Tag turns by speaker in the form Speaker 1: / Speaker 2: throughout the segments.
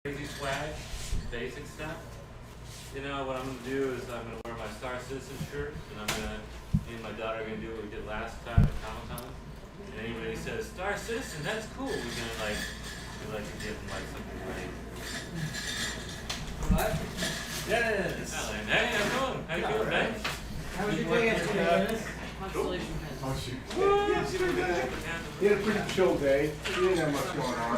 Speaker 1: crazy swag, basic stuff. You know, what I'm going to do is I'm going to wear my Star Citizen shirt, and me and my daughter are going to do what we did last time at Comic-Con. And anybody who says, Star Citizen, that's cool, we're going to we'd like to give them something great.
Speaker 2: What?
Speaker 1: Yes! Hey, how you doing? How you doing, Ben?
Speaker 2: How was your day yesterday, Dennis?
Speaker 3: Constellation pen.
Speaker 4: Oh, shoot. You had a pretty chill day. You didn't have much going on.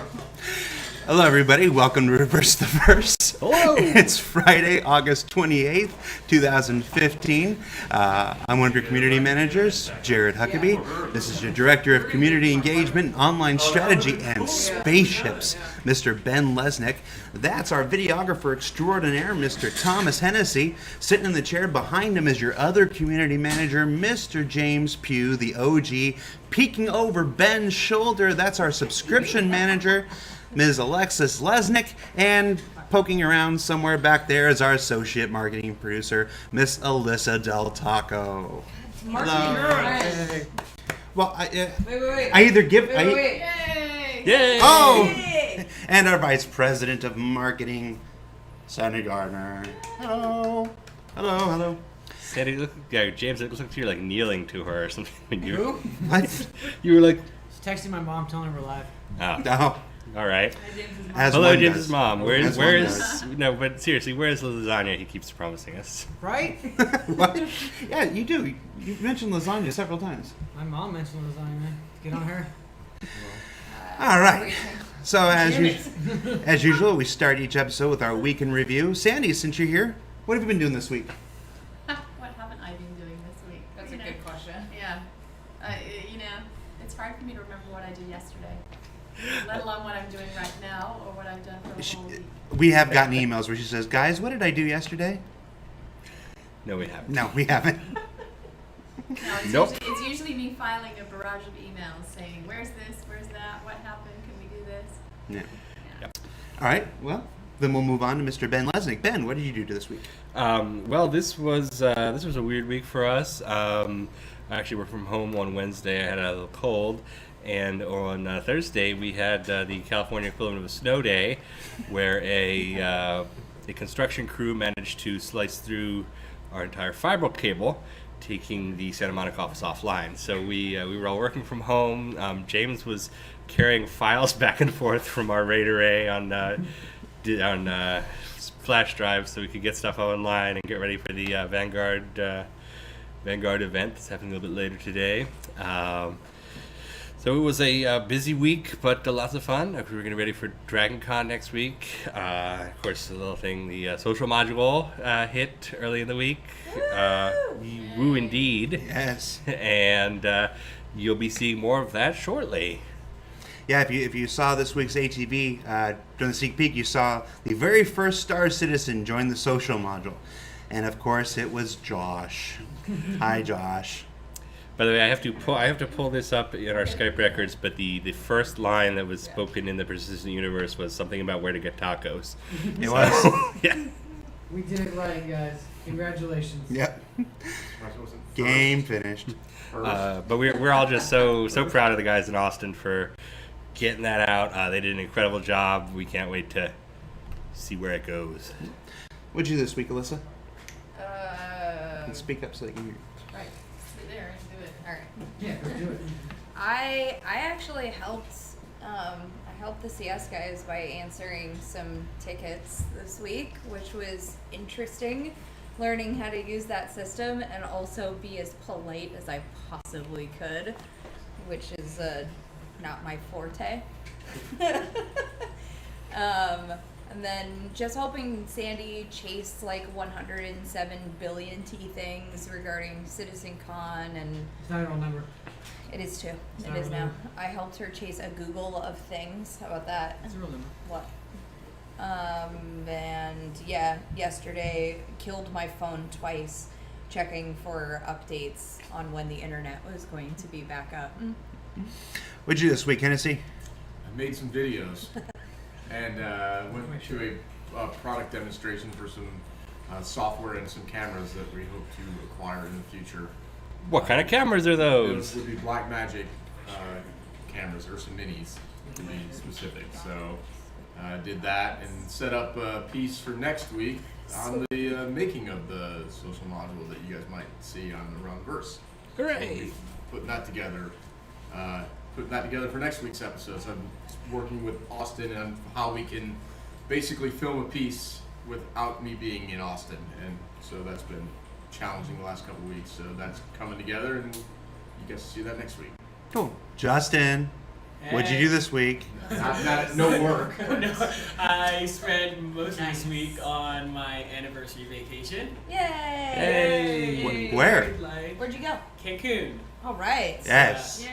Speaker 5: Hello, everybody. Welcome to Reverse the Verse.
Speaker 4: Hello.
Speaker 5: It's Friday, August 28th, 2015. I'm one of your community managers, Jared Huckabee. This is your Director of Community Engagement, Online Strategy, and Spaceships, Mr. Ben Lesnick. That's our videographer extraordinaire, Mr. Thomas Hennessy. Sitting in the chair behind him is your other community manager, Mr. James Pugh, the OG. Peeking over Ben's shoulder, that's our subscription manager, Ms. Alexis Lesnick, and poking around somewhere back there is our associate marketing producer, Miss Alyssa Del Taco. Hello. Hey. Well,
Speaker 2: Wait.
Speaker 5: I either give.
Speaker 2: Wait.
Speaker 1: Yay!
Speaker 5: Oh, and our vice president of marketing, Sandy Gardner. Hello.
Speaker 6: Sandy, James, it looks like you're like kneeling to her or something. When you,
Speaker 2: Who?
Speaker 5: What?
Speaker 6: you were like,
Speaker 2: Just texting my mom telling her we're live.
Speaker 6: oh,
Speaker 5: No.
Speaker 6: all right.
Speaker 5: As
Speaker 6: Hello,
Speaker 5: one
Speaker 6: James's
Speaker 5: does.
Speaker 6: mom.
Speaker 5: As
Speaker 6: Where
Speaker 5: one
Speaker 6: is
Speaker 5: does.
Speaker 6: no? But seriously, where is the lasagna he keeps promising us?
Speaker 2: Right?
Speaker 5: What? Yeah, you do. You mentioned lasagna several times.
Speaker 2: My mom mentioned lasagna, man. Get on her.
Speaker 5: All right. So as usual, we start each episode with our week in review. Sandy, since you're here, what have you been doing this week?
Speaker 3: What haven't I been doing this week?
Speaker 7: That's a good question.
Speaker 3: Yeah. It's hard for me to remember what I did yesterday, let alone what I'm doing right now or what I've done for the whole week.
Speaker 5: We have gotten emails where she says, "Guys, what did I do yesterday?"
Speaker 6: No, we haven't.
Speaker 5: No, we haven't.
Speaker 3: No,
Speaker 6: Nope.
Speaker 3: It's usually me filing a barrage of emails saying, where's this, where's that, what happened, can we do this?
Speaker 5: Yeah.
Speaker 6: Yep.
Speaker 5: All right. Well, then we'll move on to Mr. Ben Lesnick. Ben, what did you do this week?
Speaker 6: Well, this was a weird week for us. I actually worked from home on Wednesday. I had a little cold, and on Thursday we had the California equivalent of a snow day, where a construction crew managed to slice through our entire fiber cable, taking the Santa Monica office offline. So we were all working from home. James was carrying files back and forth from our RAID array on flash drives so we could get stuff online and get ready for the Vanguard event that's happening a little bit later today. So it was a busy week, but lots of fun. We're getting ready for Dragon Con next week. Of course, the little thing, the social module hit early in the week. Woo indeed.
Speaker 5: Yes.
Speaker 6: And you'll be seeing more of that shortly.
Speaker 5: Yeah, if you saw this week's ATV during the sneak peek, you saw the very first Star Citizen join the social module, and of course it was Josh. Hi, Josh.
Speaker 6: By the way, I have to pull this up in our Skype records, but the first line that was spoken in the Persistent Universe was something about where to get tacos.
Speaker 5: It was.
Speaker 6: Yeah.
Speaker 2: We did it right, guys. Congratulations.
Speaker 5: Yep. Game finished.
Speaker 6: But we're all just so proud of the guys in Austin for getting that out. They did an incredible job. We can't wait to see where it goes.
Speaker 5: What'd you do this week, Alyssa? And speak up so they can hear.
Speaker 3: Right, sit there and do it.
Speaker 7: All right.
Speaker 2: Yeah, go do it.
Speaker 7: I actually helped. I helped the CS guys by answering some tickets this week, which was interesting. Learning how to use that system and also be as polite as I possibly could, which is not my forte. And then just helping Sandy chase like 107 billion T things regarding CitizenCon, and
Speaker 2: It's not a real number.
Speaker 7: it is too.
Speaker 2: It's
Speaker 7: It
Speaker 2: not
Speaker 7: is
Speaker 2: a
Speaker 7: now.
Speaker 2: number.
Speaker 7: I helped her chase a Google of things. How about that?
Speaker 2: It's a real number.
Speaker 7: What? And yeah, yesterday killed my phone twice checking for updates on when the internet was going to be back up.
Speaker 5: What'd you do this week, Hennessy?
Speaker 4: I made some videos and went to a product demonstration for some software and some cameras that we hope to acquire in the future.
Speaker 6: What kind of cameras are
Speaker 4: Those
Speaker 6: those?
Speaker 4: would be Blackmagic cameras, or some minis to be specific. So Did that and set up a piece for next week on the making of the social module that you guys might see on the Round Verse.
Speaker 6: Hooray!
Speaker 4: So putting that together for next week's episode. So I'm working with Austin on how we can basically film a piece without me being in Austin, and so that's been challenging the last couple of weeks. So that's coming together, and you guys will see that next week.
Speaker 5: Cool. Justin, what'd you do this week?
Speaker 4: No work.
Speaker 8: No, I spent most of this week on my anniversary vacation.
Speaker 7: Yay!
Speaker 6: Hey!
Speaker 5: Where?
Speaker 8: Like
Speaker 7: Where'd you go?
Speaker 8: Cancun.
Speaker 7: All right.
Speaker 5: Yes.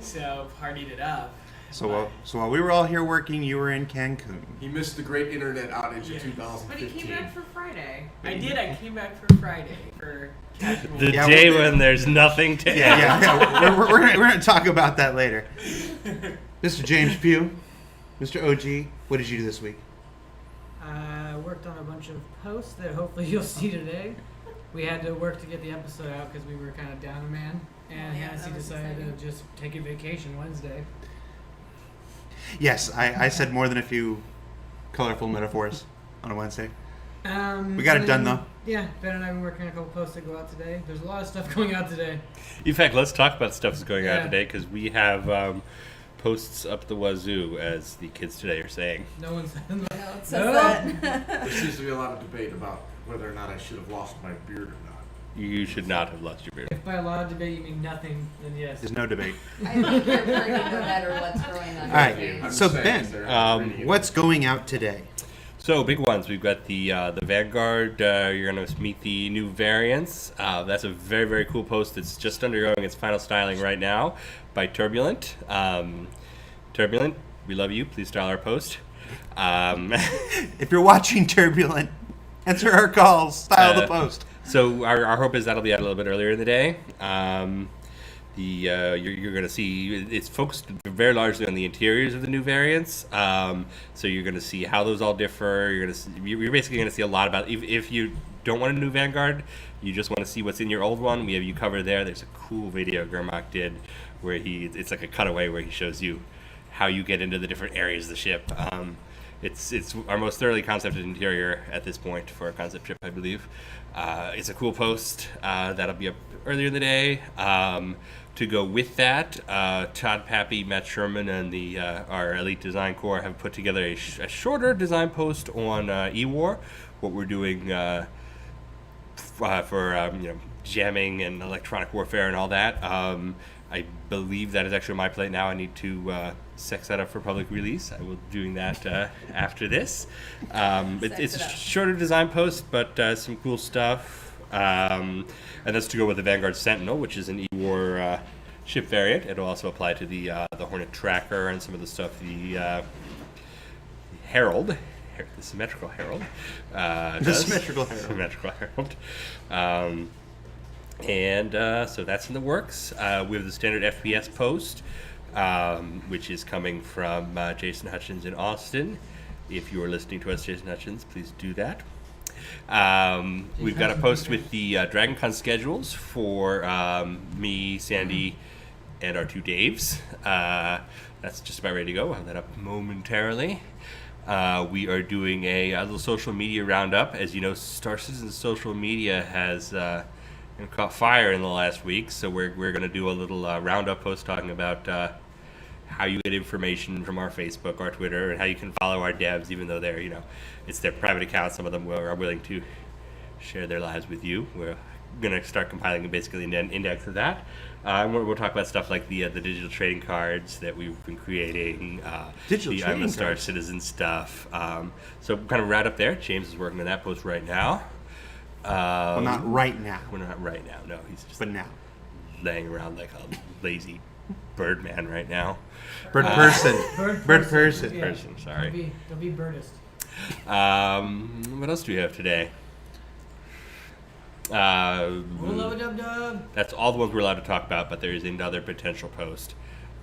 Speaker 8: So partied it up.
Speaker 5: So while we were all here working, you were in Cancun.
Speaker 4: He missed the great internet outage
Speaker 8: Yes.
Speaker 4: of 2015.
Speaker 9: But he came back for Friday.
Speaker 8: I did. I came back for Friday for casual.
Speaker 6: The
Speaker 5: Yeah,
Speaker 6: day
Speaker 5: well,
Speaker 6: when there's nothing to
Speaker 5: Yeah. We're gonna talk about that later. Mr. James Pugh, Mr. OG, what did you do this week?
Speaker 2: I worked on a bunch of posts that hopefully you'll see today. We had to work to get the episode out because we were kind of down a man, and
Speaker 3: Yeah,
Speaker 2: Hennessy
Speaker 3: that was
Speaker 2: decided
Speaker 3: exciting.
Speaker 2: to just take a vacation Wednesday.
Speaker 5: Yes, I said more than a few colorful metaphors on a Wednesday. We got it done, though.
Speaker 2: Yeah, Ben and I have been working on a couple posts that go out today. There's a lot of stuff going out today.
Speaker 6: In fact, let's talk about stuff that's going on
Speaker 2: Yeah.
Speaker 6: today, because we have posts up the wazoo, as the kids today are saying.
Speaker 2: No one's.
Speaker 7: No, it says
Speaker 2: No.
Speaker 7: that.
Speaker 4: There seems to be a lot of debate about whether or not I should have lost my beard or not.
Speaker 6: You should not have lost your beard.
Speaker 2: If by a lot of debate you mean nothing, then yes.
Speaker 5: There's no debate.
Speaker 7: I think you're pretty no matter what's going on.
Speaker 5: All right,
Speaker 7: today.
Speaker 4: I'm
Speaker 5: so
Speaker 4: just saying,
Speaker 5: Ben,
Speaker 4: sir, reading it.
Speaker 5: what's going out today?
Speaker 6: So big ones. We've got the Vanguard. You're going to meet the new variants. That's a very, very cool post. It's just undergoing its final styling right now by Turbulent. Turbulent, we love you. Please style our post.
Speaker 5: If you're watching Turbulent, answer our calls, style the post.
Speaker 6: So our hope is that'll be out a little bit earlier in the day. You're going to see it's focused very largely on the interiors of the new variants. So you're going to see how those all differ. You're basically going to see a lot about if you don't want a new Vanguard, you just want to see what's in your old one. We have you covered there. There's a cool video Gurmak did where it's like a cutaway where he shows you how you get into the different areas of the ship. It's our most thoroughly concepted interior at this point for a concept ship, I believe. It's a cool post that'll be up earlier in the day. To go with that, Todd Pappy, Matt Sherman, and our Elite Design Corps have put together a shorter design post on E-War, what we're doing for jamming and electronic warfare and all that. I believe that is actually on my plate now. I need to sex that up for public release. I will be doing that after this. It's a shorter design post, but some cool stuff. And that's to go with the Vanguard Sentinel, which is an E-War ship variant. It'll also apply to the Hornet Tracker and some of the stuff the Herald, the Symmetrical Herald, does.
Speaker 5: Symmetrical Herald.
Speaker 6: Symmetrical Herald. So that's in the works. We have the standard FPS post, which is coming from Jason Hutchins in Austin. If you are listening to us, Jason Hutchins, please do that. We've got a post with the DragonCon schedules for me, Sandy, and our two Daves. That's just about ready to go. We'll have that up momentarily. We are doing a little social media roundup. As you know, Star Citizen's social media has caught fire in the last week, so we're going to do a little roundup post talking about how you get information from our Facebook, our Twitter, and how you can follow our devs, even though they're, it's their private accounts. Some of them are willing to share their lives with you. We're going to start compiling basically an index of that. We'll talk about stuff like the digital trading cards that we've been creating,
Speaker 5: Digital
Speaker 6: the
Speaker 5: trading
Speaker 6: I'm a Star
Speaker 5: cards.
Speaker 6: Citizen stuff. So kind of right up there. James is working on that post right now.
Speaker 5: Well, not right now,
Speaker 6: We're not right now. No, he's just
Speaker 5: but now.
Speaker 6: laying around like a lazy bird man right now.
Speaker 5: Bird person. Bird person.
Speaker 2: Yeah.
Speaker 6: Person, sorry.
Speaker 2: Don't be birdist.
Speaker 6: What else do we have today?
Speaker 2: Dub.
Speaker 6: That's all the ones we're allowed to talk about, but there is another potential post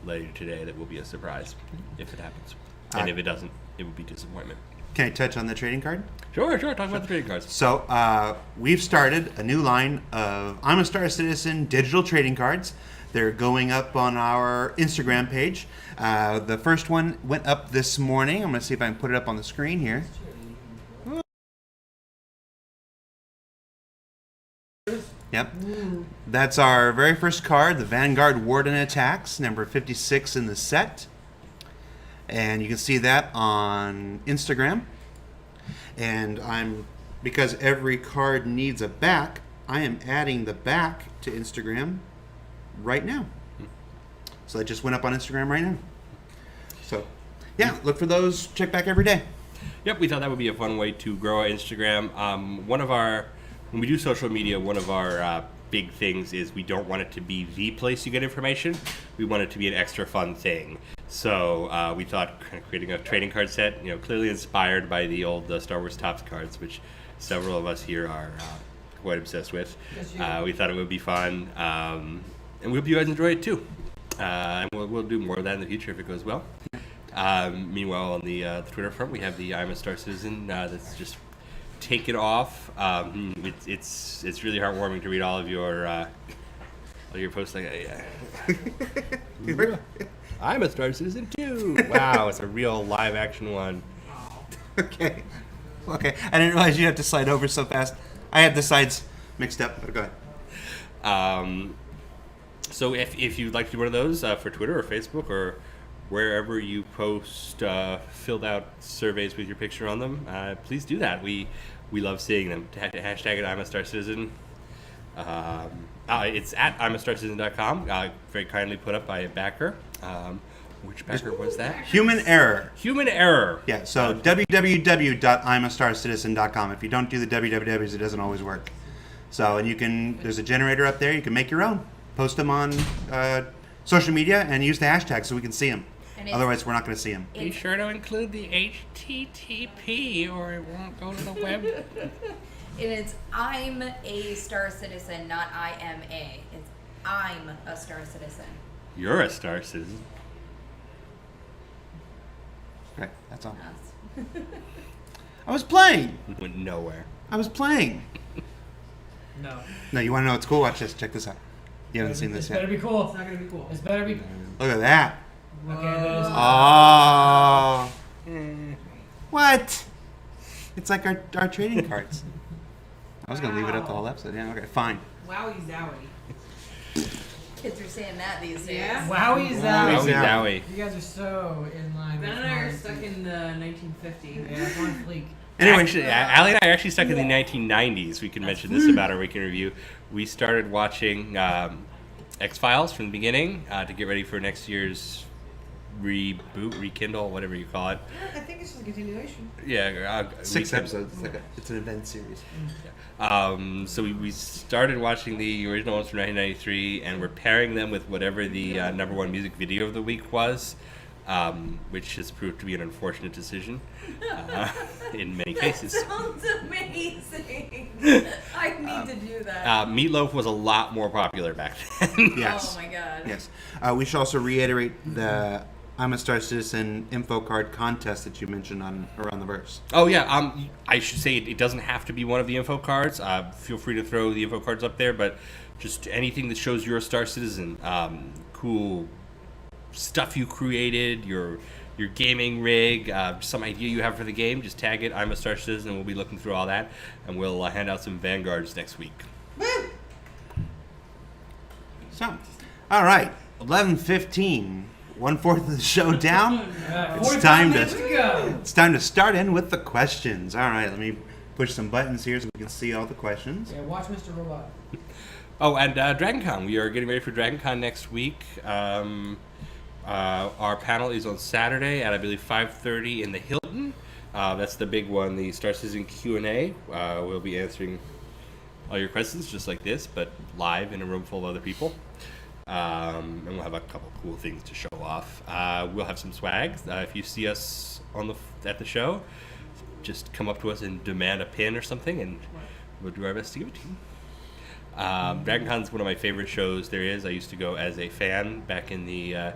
Speaker 6: later today that will be a surprise if it happens. And if it doesn't, it will be disappointment.
Speaker 5: Can I touch on the trading card?
Speaker 6: Sure. Talk about the trading cards.
Speaker 5: So we've started a new line of I'm a Star Citizen digital trading cards. They're going up on our Instagram page. The first one went up this morning. I'm going to see if I can put it up on the screen here. Yep. That's our very first card, the Vanguard Warden Attacks, number 56 in the set. And you can see that on Instagram. And because every card needs a back, I am adding the back to Instagram right now. So that just went up on Instagram right now. So, yeah, look for those. Check back every day.
Speaker 6: Yep, we thought that would be a fun way to grow our Instagram. When we do social media, one of our big things is we don't want it to be the place you get information. We want it to be an extra fun thing. So we thought kind of creating a trading card set, clearly inspired by the old Star Wars Topps cards, which several of us here are quite obsessed with. We thought it would be fun, and we hope you guys enjoy it too. And we'll do more of that in the future if it goes well. Meanwhile, on the Twitter front, we have the I'm a Star Citizen that's just taken off. It's really heartwarming to read all your posts like that. Yeah. I'm a Star Citizen too. Wow, it's a real live action one.
Speaker 5: Okay. I didn't realize you had to slide over so fast. I had the sides mixed up. But go ahead.
Speaker 6: So if you'd like to do one of those for Twitter or Facebook or wherever you post filled out surveys with your picture on them, please do that. We love seeing them. Hashtag it I'm a Star Citizen. It's at I'mAStarCitizen.com. Very kindly put up by a backer. Which backer was that?
Speaker 5: Human Error.
Speaker 6: Human Error.
Speaker 5: Yeah, so www.I'mAStarCitizen.com. If you don't do the wwws, it doesn't always work. So, and there's a generator up there. You can make your own. Post them on social media and use the hashtag so we can see them. Otherwise, we're not going to see them.
Speaker 6: Be sure to include the HTTP or it won't go to the web.
Speaker 7: And it's I'm a Star Citizen, not I am a. It's I'm a Star Citizen.
Speaker 6: You're a Star Citizen.
Speaker 5: Okay, that's all.
Speaker 7: Yes.
Speaker 5: I was playing.
Speaker 6: Went nowhere.
Speaker 5: I was playing. No, you want to know what's cool? Watch this. Check this out. You haven't seen this yet.
Speaker 2: It better be cool.
Speaker 8: It's not gonna be cool.
Speaker 2: It's better be.
Speaker 5: Look at that.
Speaker 2: Okay, that is.
Speaker 5: Oh. What? It's like our trading cards. I was going to leave it up the whole episode. Yeah, okay, fine.
Speaker 8: Wowie zowie.
Speaker 7: Kids are saying that these days.
Speaker 8: Yeah.
Speaker 2: Wowie zowie.
Speaker 6: Wowie zowie.
Speaker 2: You guys are so in line.
Speaker 8: Ben
Speaker 2: with
Speaker 8: and I are
Speaker 2: mine.
Speaker 8: stuck in the 1950s.
Speaker 2: Yeah, it's on fleek.
Speaker 5: Anyway,
Speaker 6: Actually, Allie and I are actually stuck in the 1990s. We can mention this about our week in review. We started watching X-Files from the beginning to get ready for next year's reboot, rekindle, whatever you call it.
Speaker 8: I think it's just a continuation.
Speaker 6: Yeah.
Speaker 5: 6 episodes. It's an event series.
Speaker 6: So we started watching the original ones from 1993, and we're pairing them with whatever the number one music video of the week was, which has proved to be an unfortunate decision in many cases.
Speaker 7: That sounds amazing. I need to do that.
Speaker 6: Meatloaf was a lot more popular back then.
Speaker 5: Yes.
Speaker 7: Oh my god.
Speaker 5: Yes. We should also reiterate the I'm a Star Citizen info card contest that you mentioned on Around the Verse.
Speaker 6: Oh yeah, I should say it doesn't have to be one of the info cards. Feel free to throw the info cards up there, but just anything that shows you're a Star Citizen, cool stuff you created, your gaming rig, some idea you have for the game, just tag it I'm a Star Citizen, and we'll be looking through all that, and we'll hand out some Vanguards next week.
Speaker 5: So, all right, 11:15. 1/4 of the show down. It's time to start in with the questions. All right, let me push some buttons here so we can see all the questions.
Speaker 2: Yeah, watch Mr. Robot.
Speaker 6: Oh, and DragonCon. We are getting ready for DragonCon next week. Our panel is on Saturday at, I believe, 5:30 in the Hilton. That's the big one, the Star Citizen Q&A. We'll be answering all your questions just like this, but live in a room full of other people. And we'll have a couple cool things to show off. We'll have some swag. If you see us at the show, just come up to us and demand a pin or something, and we'll do our best to give it to you. DragonCon is one of my favorite shows there is. I used to go as a fan back in the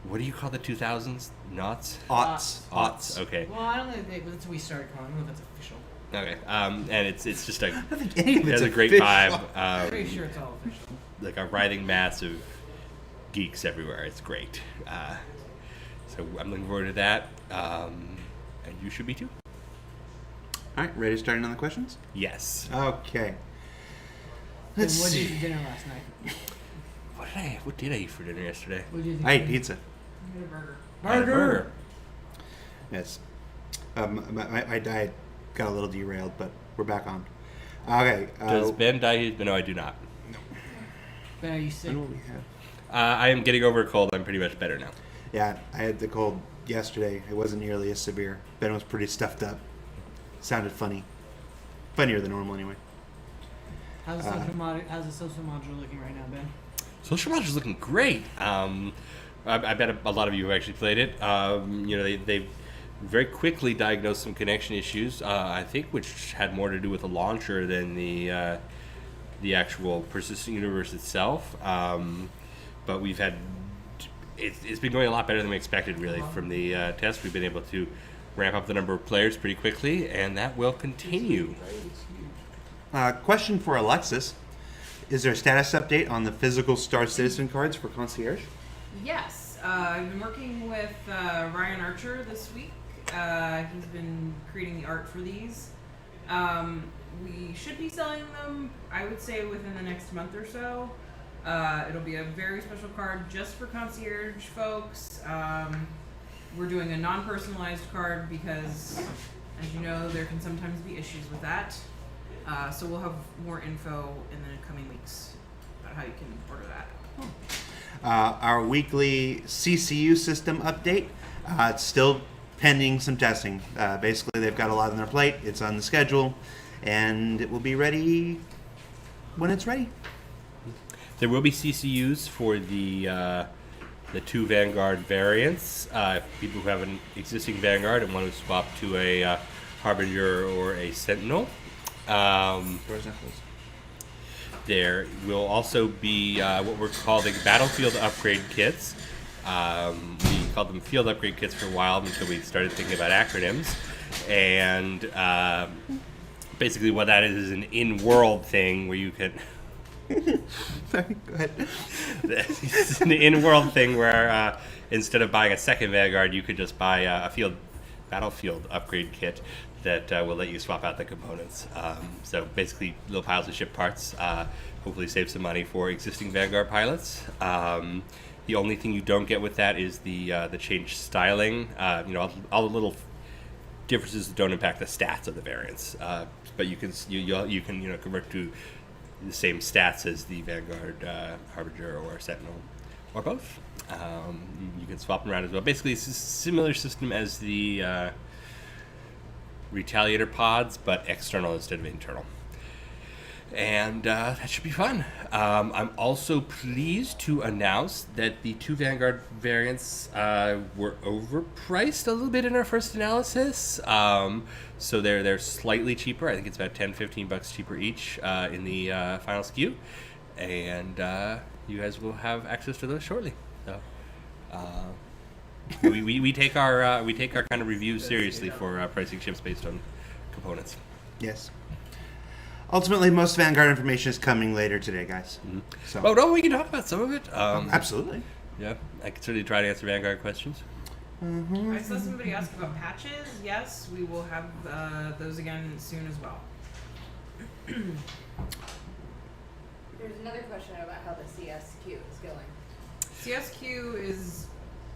Speaker 6: what do you call the 2000s? Aughts. Okay.
Speaker 2: Well, I don't think that's what we started calling. I don't know if that's official.
Speaker 6: Okay. And it's just a
Speaker 5: I don't think any of
Speaker 6: it
Speaker 5: it's
Speaker 6: has a great
Speaker 5: official.
Speaker 6: vibe.
Speaker 2: I'm pretty sure it's all official.
Speaker 6: like a writhing mass of geeks everywhere. It's great. So I'm looking forward to that, and you should be too.
Speaker 5: All right, ready to start in on the questions?
Speaker 6: Yes.
Speaker 5: Okay.
Speaker 2: Then
Speaker 5: Let's
Speaker 2: what did you
Speaker 5: see.
Speaker 2: eat for dinner last night?
Speaker 6: What did I eat for dinner yesterday?
Speaker 2: What did you think?
Speaker 5: I ate pizza.
Speaker 3: I had a burger.
Speaker 6: I had a burger.
Speaker 5: Yes. My diet got a little derailed, but we're back on. Okay.
Speaker 6: Does Ben die? No, I do not.
Speaker 2: Ben, are you sick?
Speaker 5: What do we have?
Speaker 6: I am getting over a cold. I'm pretty much better now.
Speaker 5: Yeah, I had the cold yesterday. It wasn't nearly as severe. Ben was pretty stuffed up. Sounded funny. Funnier than normal, anyway.
Speaker 2: How's the social module looking right now, Ben?
Speaker 6: Social Module's looking great. I bet a lot of you have actually played it. They've very quickly diagnosed some connection issues, I think, which had more to do with the launcher than the actual persistent universe itself. But we've had... It's been going a lot better than we expected, really. From the test, we've been able to ramp up the number of players pretty quickly, and that will continue.
Speaker 5: Question for Alexis. Is there a status update on the physical Star Citizen cards for Concierge?
Speaker 9: Yes, I've been working with Ryan Archer this week. He's been creating the art for these. We should be selling them, I would say, within the next month or so. It'll be a very special card just for Concierge folks. We're doing a non-personalized card because, as you know, there can sometimes be issues with that. So we'll have more info in the coming weeks about how you can order that.
Speaker 5: Our weekly CCU system update. It's still pending some testing. Basically, they've got a lot on their plate. It's on the schedule, and it will be ready when it's ready.
Speaker 6: There will be CCUs for the 2 Vanguard variants. People who have an existing Vanguard and want to swap to a Harbinger or a Sentinel. There will also be what we're calling battlefield upgrade kits. We called them field upgrade kits for a while until we started thinking about acronyms. And basically what that is an in-world thing where you can...
Speaker 5: Sorry, go ahead.
Speaker 6: It's an in-world thing where instead of buying a second Vanguard, you could just buy a battlefield upgrade kit that will let you swap out the components. So basically, little piles of ship parts. Hopefully, save some money for existing Vanguard pilots. The only thing you don't get with that is the changed styling. All the little differences don't impact the stats of the variants. But you can convert to the same stats as the Vanguard, Harbinger, or Sentinel, or both. You can swap them around as well. Basically, it's a similar system as the Retaliator pods, but external instead of internal. And that should be fun. I'm also pleased to announce that the 2 Vanguard variants were overpriced a little bit in our first analysis. So they're slightly cheaper. I think it's about $10-15 cheaper each in the final SKU. And you guys will have access to those shortly. So we take our kind of reviews seriously for pricing ships based on components.
Speaker 5: Yes. Ultimately, most Vanguard information is coming later today, guys.
Speaker 6: Mm-hmm.
Speaker 5: So.
Speaker 6: Oh no, we can talk about some of it.
Speaker 5: Absolutely.
Speaker 6: Yeah, I can certainly try to answer Vanguard questions.
Speaker 5: Mm-hmm.
Speaker 9: I saw somebody ask about patches. Yes, we will have those again soon as well.
Speaker 7: There's another question about how the CSQ is going.
Speaker 9: CSQ is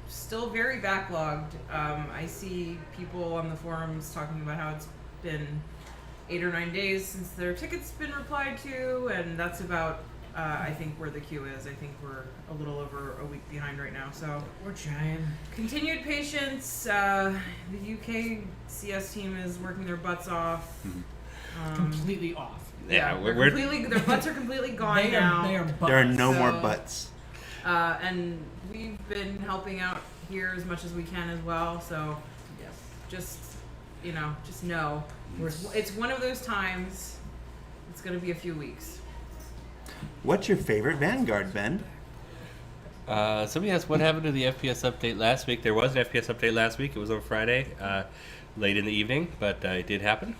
Speaker 9: still very backlogged. I see people on the forums talking about how it's been 8 or 9 days since their ticket's been replied to, and that's about, I think, where the queue is. I think we're a little over a week behind right now, so.
Speaker 2: We're trying.
Speaker 9: Continued patience. The UK CS team is working their butts off.
Speaker 2: Completely off.
Speaker 6: Yeah,
Speaker 9: their butts are completely gone now.
Speaker 2: They are butts.
Speaker 5: There are no more
Speaker 9: So-
Speaker 5: butts.
Speaker 9: And we've been helping out here as much as we can as well, so just know. It's one of those times. It's going to be a few weeks.
Speaker 5: What's your favorite Vanguard, Ben?
Speaker 6: Somebody asked what happened to the FPS update last week. There was an FPS update last week. It was on Friday, late in the evening, but it did happen.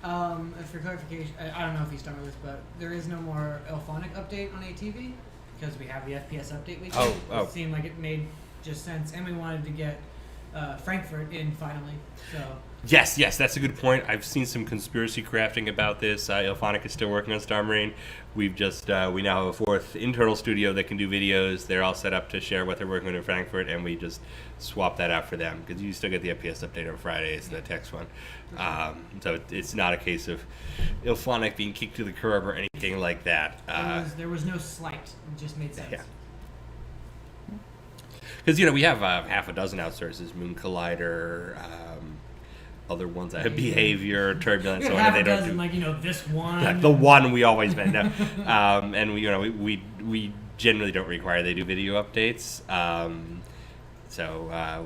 Speaker 2: For clarification, I don't know if he's done with this, but there is no more Elphonic update on ATV because we have the FPS update weekend.
Speaker 6: Oh.
Speaker 2: It seemed like it made just sense, and we wanted to get Frankfurt in finally. So
Speaker 6: Yes, that's a good point. I've seen some conspiracy crafting about this. Elphonic is still working on Star Marine. We've just we now have a fourth internal studio that can do videos. They're all set up to share what they're working on in Frankfurt, and we just swap that out for them because you still get the FPS update on Fridays, the text one. So it's not a case of Elphonic being kicked to the curb or anything like that.
Speaker 2: there was no slight. It just made sense.
Speaker 6: Yeah. Because we have half a dozen outsources: Moon Collider, other ones that have behavior, turbulence,
Speaker 2: We
Speaker 6: so
Speaker 2: had
Speaker 6: on.
Speaker 2: half
Speaker 6: They
Speaker 2: a
Speaker 6: don't
Speaker 2: dozen,
Speaker 6: do
Speaker 2: this one.
Speaker 6: the one we always met. No. And we generally don't require they do video updates. So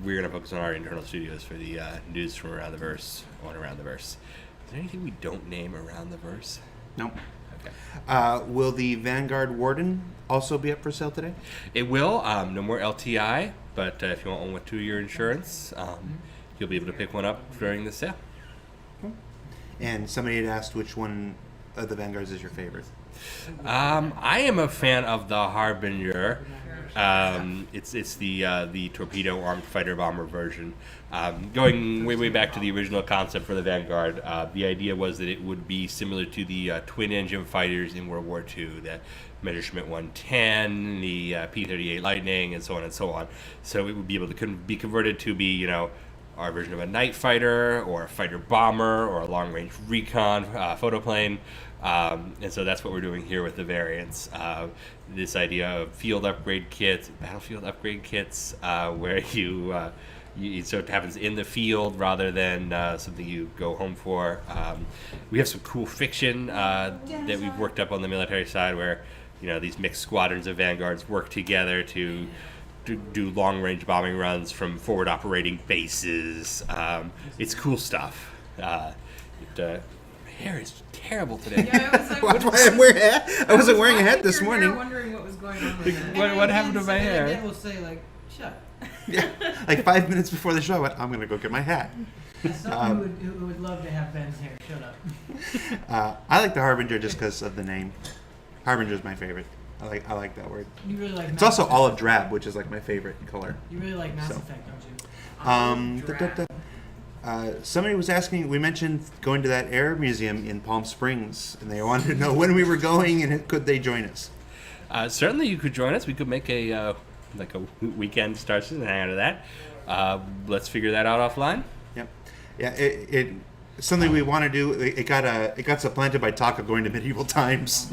Speaker 6: we're gonna focus on our internal studios for the news from around the verse, on around the verse. Is there anything we don't name around the verse?
Speaker 5: Nope.
Speaker 6: Okay.
Speaker 5: Will the Vanguard Warden also be up for sale today?
Speaker 6: It will. No more LTI, but if you want one with 2-year insurance, you'll be able to pick one up during the sale.
Speaker 5: And somebody had asked which one of the Vanguards is your favorite.
Speaker 6: I am a fan of the Harbinger. It's the torpedo armed fighter bomber version. Going way back to the original concept for the Vanguard, the idea was that it would be similar to the twin engine fighters in World War II, the Messerschmitt 110, the P-38 Lightning, and so on and so on. So it would be able to be converted to be our version of a night fighter or a fighter bomber or a long range recon photoplane. And so that's what we're doing here with the variants. This idea of field upgrade kits, battlefield upgrade kits, where so it happens in the field rather than something you go home for. We have some cool fiction that we've worked up on the military side where these mixed squadrons of Vanguards work together to do long-range bombing runs from forward operating bases. It's cool stuff. My hair is terrible today.
Speaker 9: Yeah, I was like,
Speaker 5: That's why I'm wearing a hat. I wasn't wearing a hat this
Speaker 9: your hair,
Speaker 5: morning.
Speaker 9: wondering what was going on with that.
Speaker 6: What happened to my hair?
Speaker 2: And then we'll say shut up.
Speaker 5: Yeah, like 5 minutes before the show, I went, I'm gonna go get my hat.
Speaker 2: As someone who would love to have Ben's hair, shut up.
Speaker 5: I like the Harbinger just because of the name. Harbinger's my favorite. I like that word.
Speaker 2: You really like.
Speaker 5: It's also olive drab, which is like my favorite color.
Speaker 2: You really like Mass
Speaker 5: So.
Speaker 2: Effect, don't you?
Speaker 5: Somebody was asking. We mentioned going to that air museum in Palm Springs, and they wanted to know when we were going and could they join us.
Speaker 6: Certainly, you could join us. We could make a weekend Star Citizen hang out of that. Let's figure that out offline.
Speaker 5: Yep. Yeah. It something we want to do. It got supplanted by talk of going to medieval times.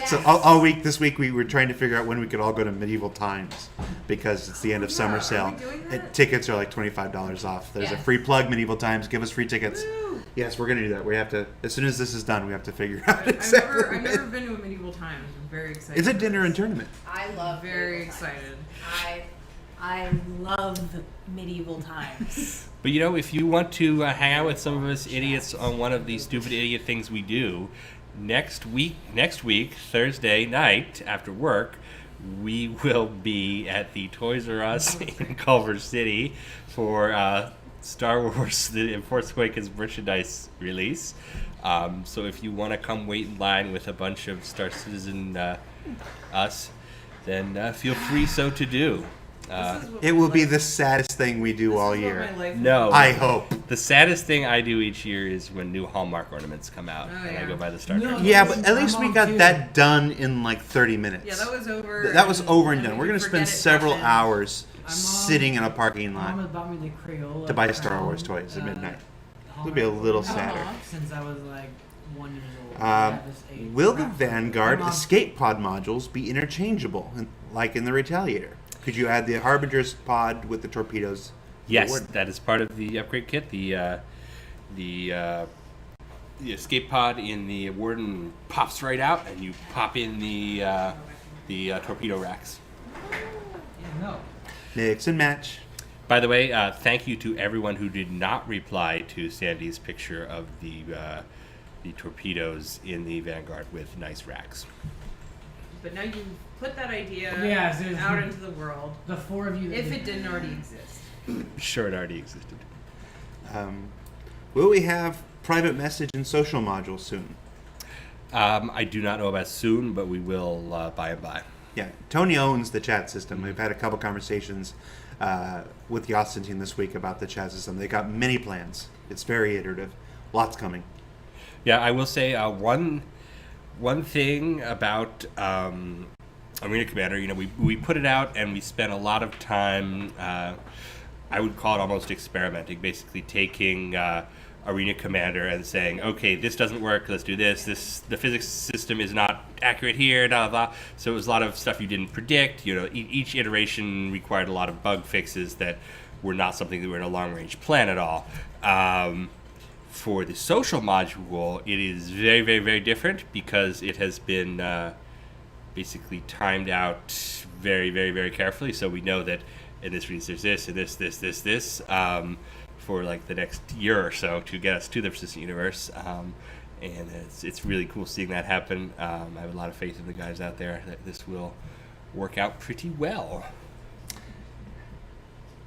Speaker 5: So all week this week we were trying to figure out when we could all go to medieval times because it's the end of summer sale.
Speaker 9: Are we doing that?
Speaker 5: Tickets are like $25 off. There's a
Speaker 3: Yes.
Speaker 5: free plug, medieval times. Give us free tickets.
Speaker 9: Woo!
Speaker 5: Yes, we're gonna do that. We have to as soon as this is done. We have to figure out
Speaker 9: I've
Speaker 5: exactly.
Speaker 9: never been to a medieval times. I'm very excited.
Speaker 5: It's a
Speaker 9: for
Speaker 5: dinner
Speaker 9: this.
Speaker 5: and tournament.
Speaker 3: I love
Speaker 9: Very
Speaker 3: medieval times.
Speaker 9: excited.
Speaker 3: I love medieval times.
Speaker 6: But if you want to hang out with some of us idiots on one of these stupid idiot things we do, next week, Thursday night after work, we will be at the Toys R Us in Culver City for Star Wars: The Force Awakens merchandise release. So if you want to come wait in line with a bunch of Star Citizen us, then feel free so to do.
Speaker 5: It will be the saddest thing we do all year.
Speaker 6: No.
Speaker 5: I hope.
Speaker 6: The saddest thing I do each year is when new Hallmark ornaments come out,
Speaker 9: Oh,
Speaker 6: and
Speaker 9: yeah.
Speaker 6: I go buy the Star
Speaker 2: No.
Speaker 6: Trek.
Speaker 5: Yeah, but at least we
Speaker 2: I'm
Speaker 5: got
Speaker 2: on
Speaker 5: that done in like 30 minutes.
Speaker 9: Yeah, that was over.
Speaker 5: That was over and
Speaker 9: we
Speaker 5: done. We're
Speaker 9: could
Speaker 5: gonna
Speaker 9: forget
Speaker 5: spend
Speaker 9: it
Speaker 5: several
Speaker 9: then.
Speaker 5: hours
Speaker 2: I'm on-
Speaker 5: sitting in a parking
Speaker 2: Mama
Speaker 5: lot
Speaker 2: bought me the Crayola
Speaker 5: to buy Star
Speaker 2: Crown,
Speaker 5: Wars toys at midnight.
Speaker 2: Hallmark
Speaker 5: It'll be a little
Speaker 2: Crown
Speaker 5: sadder.
Speaker 2: Since I was like 1 year old. I have this age.
Speaker 5: Will the
Speaker 2: Crap.
Speaker 5: Vanguard
Speaker 2: My mom-
Speaker 5: escape pod modules be interchangeable, like in the Retaliator? Could you add the Harbinger's pod with the torpedoes?
Speaker 6: Yes,
Speaker 5: Warden?
Speaker 6: that is part of the upgrade kit. The escape pod in the Warden pops right out, and you pop in the torpedo racks.
Speaker 2: Yeah, no.
Speaker 5: Mix and match.
Speaker 6: By the way, thank you to everyone who did not reply to Sandy's picture of the torpedoes in the Vanguard with nice racks.
Speaker 9: But now you put that idea
Speaker 2: Yes, it is-
Speaker 9: out into the world.
Speaker 2: The 4 of you. that
Speaker 9: If
Speaker 2: did-
Speaker 9: it didn't already exist.
Speaker 6: Sure, it already existed.
Speaker 5: Will we have private message and social modules soon.
Speaker 6: I do not know about soon, but we will by and by.
Speaker 5: Yeah, Tony owns the chat system. We've had a couple conversations with the Austin team this week about the chat system. They got many plans. It's very iterative. Lots coming.
Speaker 6: Yeah, I will say one thing about Arena Commander. You know, we put it out and we spent a lot of time. I would call it almost experimenting, basically taking Arena Commander and saying, okay, this doesn't work, let's do this. The physics system is not accurate here, blah, blah, blah. So it was a lot of stuff you didn't predict. You know, each iteration required a lot of bug fixes that were not something that were in a long-range plan at all. For the social module, it is very, very, very different because it has been basically timed out very, very, very carefully. So we know that in this release there's this and this, for like the next year or so to get us to the persistent universe, and it's really cool seeing that happen. I have a lot of faith in the guys out there that this will work out pretty well.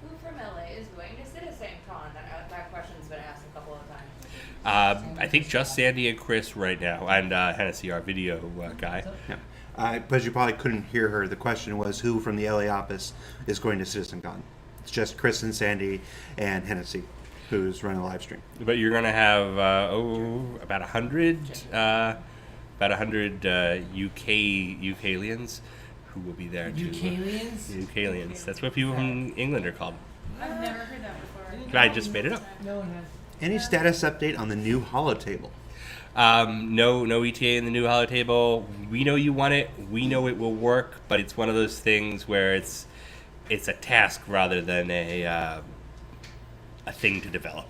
Speaker 7: Who from LA is going to CitizenCon? That question's been asked a couple of times.
Speaker 6: I think just Sandy and Chris right now, and Hennessy, our video guy.
Speaker 5: Yeah. But you probably couldn't hear her. The question was who from the LA office is going to CitizenCon. It's just Chris and Sandy and Hennessy who's running the live stream.
Speaker 6: But you're going to have about 100 UKalians who will be there too.
Speaker 2: Eucalians?
Speaker 6: Eucalians. That's what people from England are called.
Speaker 3: I've never heard that before.
Speaker 6: I just made it up.
Speaker 2: No one has.
Speaker 5: Any status update on the new holotable?
Speaker 6: No ETA in the new holotable. We know you want it. We know it will work, but it's one of those things where it's a task rather than a thing to develop.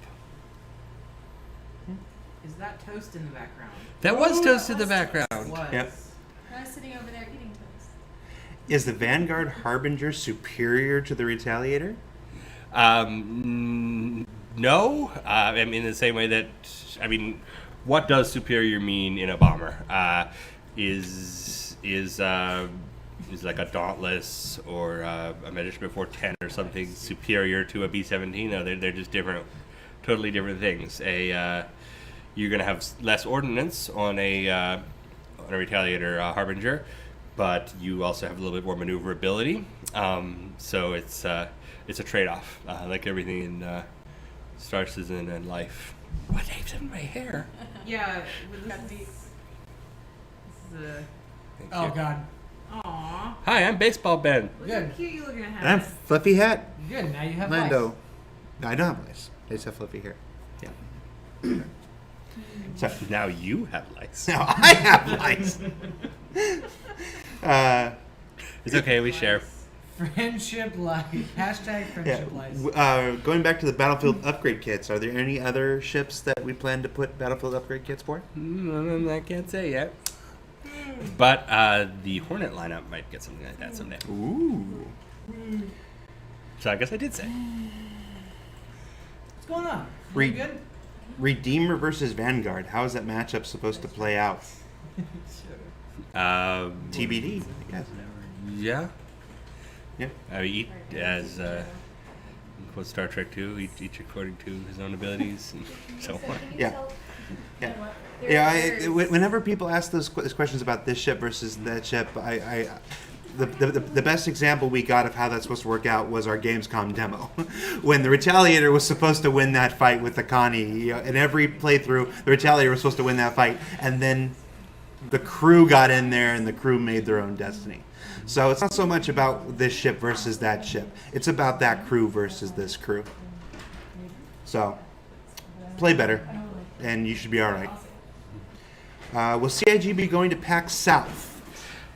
Speaker 9: Is that toast in the background?
Speaker 6: That was toast in the background.
Speaker 9: Was.
Speaker 5: Yep.
Speaker 3: I was sitting over there eating toast.
Speaker 5: Is the Vanguard Harbinger superior to the Retaliator?
Speaker 6: No. I mean, in the same way that, I mean, what does superior mean in a bomber? Is like a Dauntless or a Measurement 410 or something superior to a B-17? No, they're just different, totally different things. You're going to have less ordnance on a Retaliator Harbinger, but you also have a little bit more maneuverability. So it's a trade-off, like everything in Star Citizen and life. What name's in my hair?
Speaker 9: Yeah.
Speaker 3: Got deep.
Speaker 9: This is
Speaker 6: Thank
Speaker 2: Oh
Speaker 6: you.
Speaker 2: God.
Speaker 9: Aw.
Speaker 6: Hi, I'm Baseball Ben.
Speaker 9: Look
Speaker 2: Good.
Speaker 9: how cute you looking at
Speaker 5: And I'm Fluffy Hat.
Speaker 2: Good. Now you have
Speaker 5: Lando.
Speaker 2: lice.
Speaker 5: No, I don't have lice. I just have fluffy hair. Yeah. So
Speaker 6: Now you have lice.
Speaker 5: now I have lice.
Speaker 6: It's okay, we share.
Speaker 2: Friendship life. Hashtag
Speaker 5: Yeah.
Speaker 2: friendship life.
Speaker 5: Going back to the Battlefield upgrade kits, are there any other ships that we plan to put Battlefield upgrade kits for?
Speaker 6: I can't say yet. But the Hornet lineup might get something like that someday.
Speaker 5: Ooh.
Speaker 6: So I guess I did say.
Speaker 2: What's going on?
Speaker 5: Re-
Speaker 2: You good?
Speaker 5: Redeemer versus Vanguard. How is that matchup supposed to play out? TBD, I guess.
Speaker 6: Yeah.
Speaker 5: Yeah.
Speaker 6: Each as quote Star Trek 2, each according to his own abilities and so on.
Speaker 5: Yeah. Yeah. Yeah. Whenever people ask those questions about this ship versus that ship, the best example we got of how that's supposed to work out was our Gamescom demo, when the Retaliator was supposed to win that fight with the Connie. You know, in every playthrough, the Retaliator was supposed to win that fight, and then the crew got in there, and the crew made their own destiny. So it's not so much about this ship versus that ship; it's about that crew versus this crew. So play better, and you should be all right. Will CIG be going to PAX South?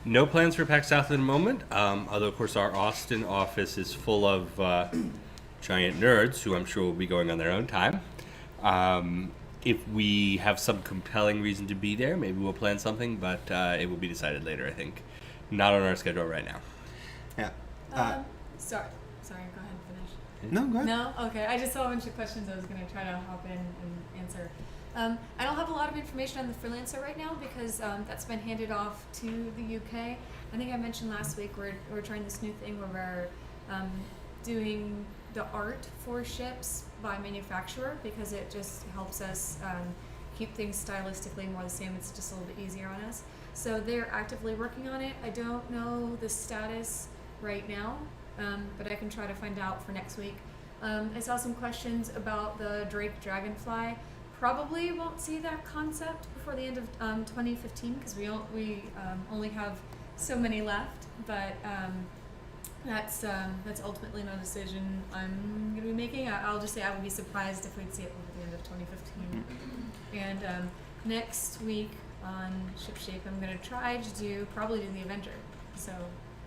Speaker 6: No plans for PAX South at the moment, although of course our Austin office is full of giant nerds who I'm sure will be going on their own time. If we have some compelling reason to be there, maybe we'll plan something, but it will be decided later, I think. Not on our schedule right now.
Speaker 5: Yeah.
Speaker 3: Sorry, go ahead and finish.
Speaker 5: No, go ahead.
Speaker 3: No? Okay, I just saw a bunch of questions I was going to try to hop in and answer. I don't have a lot of information on the freelancer right now because that's been handed off to the UK. I think I mentioned last week we're trying this new thing where we're doing the art for ships by manufacturer because it just helps us keep things stylistically more the same. It's just a little bit easier on us. So they're actively working on it. I don't know the status right now, but I can try to find out for next week. I saw some questions about the Drake Dragonfly. Probably won't see that concept before the end of 2015 because we only have so many left. But that's ultimately not a decision I'm going to be making. I'll just say I would be surprised if we'd see it before the end of 2015. And next week on Ship Shape, I'm going to try to probably do the Avenger. So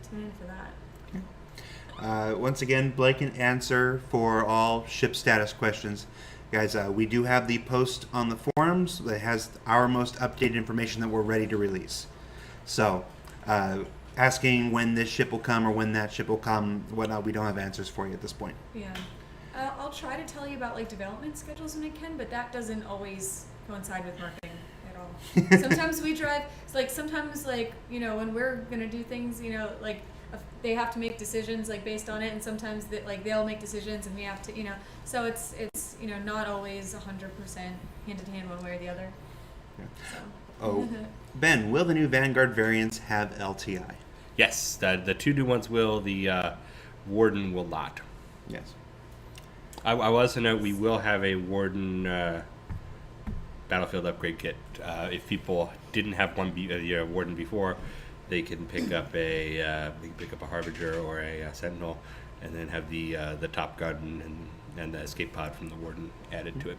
Speaker 3: tune in for that.
Speaker 5: Once again, blanket answer for all ship status questions. Guys, we do have the post on the forums that has our most updated information that we're ready to release. So, asking when this ship will come or when that ship will come, whatnot, we don't have answers for you at this point.
Speaker 3: Yeah. I'll try to tell you about like development schedules when I can, but that doesn't always coincide with marketing at all. Sometimes we drive, sometimes when we're going to do things, like they have to make decisions like based on it, and sometimes they'll make decisions and we have to, so it's not always 100% hand in hand one way or the other.
Speaker 5: Yeah.
Speaker 3: So.
Speaker 5: Oh, Ben, will the new Vanguard variants have LTI?
Speaker 6: Yes, the two new ones will. The Warden will not.
Speaker 5: Yes.
Speaker 6: I was to note we will have a Warden battlefield upgrade kit. If people didn't have one Warden before, they can pick up a Harbinger or a Sentinel, and then have the Top Gun and the escape pod from the Warden added to it.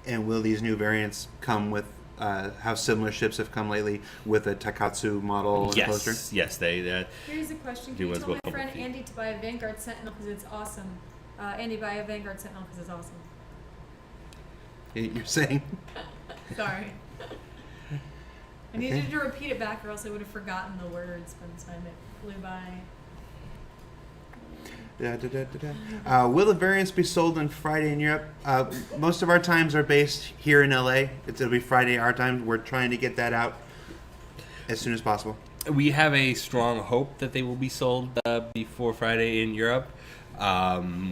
Speaker 5: And will these new variants come with how similar ships have come lately with a Takatsu model and poster?
Speaker 6: Yes, they.
Speaker 3: Here's a question. Can you tell my friend Andy to buy a Vanguard Sentinel because it's awesome? Andy, buy a Vanguard Sentinel because it's awesome.
Speaker 5: You're saying?
Speaker 3: Sorry. I needed to repeat it back or else I would have forgotten the words by the time it flew by.
Speaker 5: Will the variants be sold on Friday in Europe? Most of our times are based here in LA. It'll be Friday our time. We're trying to get that out as soon as possible.
Speaker 6: We have a strong hope that they will be sold before Friday in Europe.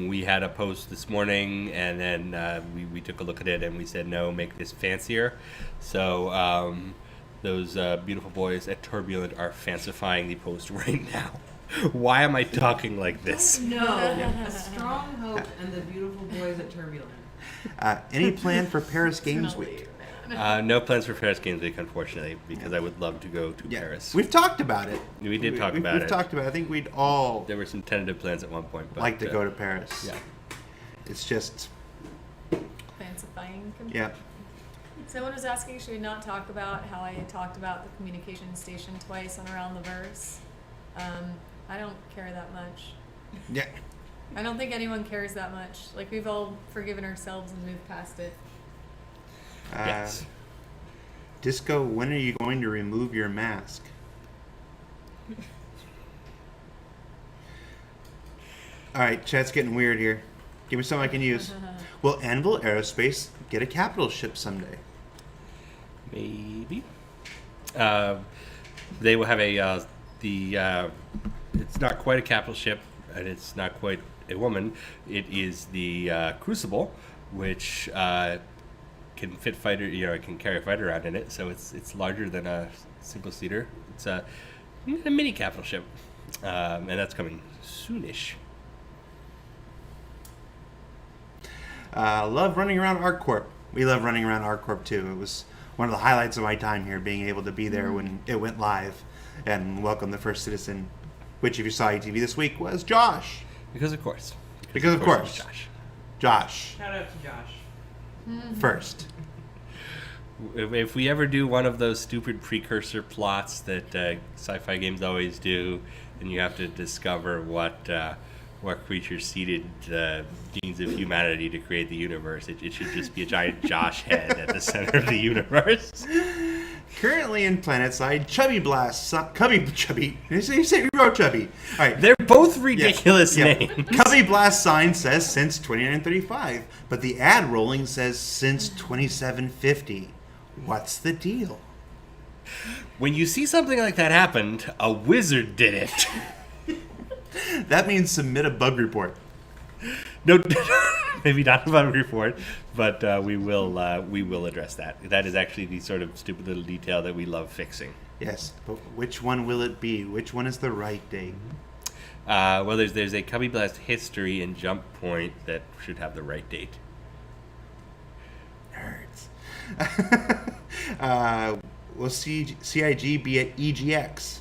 Speaker 6: We had a post this morning, and then we took a look at it and we said, no, make this fancier. So those beautiful boys at Turbulent are fancifying the post right now. Why am I talking like this?
Speaker 9: No, a strong hope and the beautiful boys at Turbulent.
Speaker 5: Any plan for Paris Games Week?
Speaker 6: No plans for Paris Games Week, unfortunately, because I would love to go to Paris.
Speaker 5: We've talked about it.
Speaker 6: We did talk about it.
Speaker 5: We've talked about it. I think we'd all...
Speaker 6: There were some tentative plans at one point. But,
Speaker 5: like to go to Paris.
Speaker 6: Yeah.
Speaker 5: It's just...
Speaker 3: Fancifying.
Speaker 5: Yeah.
Speaker 3: Someone was asking, should we not talk about how I talked about the communication station twice on Around the Verse? I don't care that much.
Speaker 5: Yeah.
Speaker 3: I don't think anyone cares that much. Like, we've all forgiven ourselves and moved past it.
Speaker 6: Yes.
Speaker 5: Disco, when are you going to remove your mask? Alright, chat's getting weird here. Give me something I can use. Will Anvil Aerospace get a capital ship someday?
Speaker 6: Maybe. They will have it's not quite a capital ship, and it's not quite a woman. It is the Crucible, which can fit fighter. It can carry a fighter around in it, so it's larger than a single seater. It's a mini capital ship, and that's coming soonish.
Speaker 5: Love running around ArcCorp. We love running around ArcCorp too. It was one of the highlights of my time here, being able to be there when it went live and welcome the first citizen, which, if you saw ETV this week, was Josh.
Speaker 6: Because of course.
Speaker 5: Because of course.
Speaker 6: Josh.
Speaker 9: Shout out to Josh.
Speaker 5: First.
Speaker 6: If we ever do one of those stupid precursor plots that sci-fi games always do, and you have to discover what creatures seeded genes of humanity to create the universe, it should just be a giant Josh head at the center of the universe.
Speaker 5: Currently in Planetside, Chubby Blast... Chubby. You say wrote Chubby. All right.
Speaker 6: They're both ridiculous names.
Speaker 5: Cubby Blast sign says since 2935, but the ad rolling says since 2750. What's the deal?
Speaker 6: When you see something like that happen, a wizard did it.
Speaker 5: That means submit a bug report.
Speaker 6: No, maybe not about a report, but we will address that. That is actually the sort of stupid little detail that we love fixing.
Speaker 5: Yes, but which one will it be? Which one is the right date?
Speaker 6: Well, there's a Cubby Blast history and jump point that should have the right date.
Speaker 5: Nerds. Will CIG be at EGX?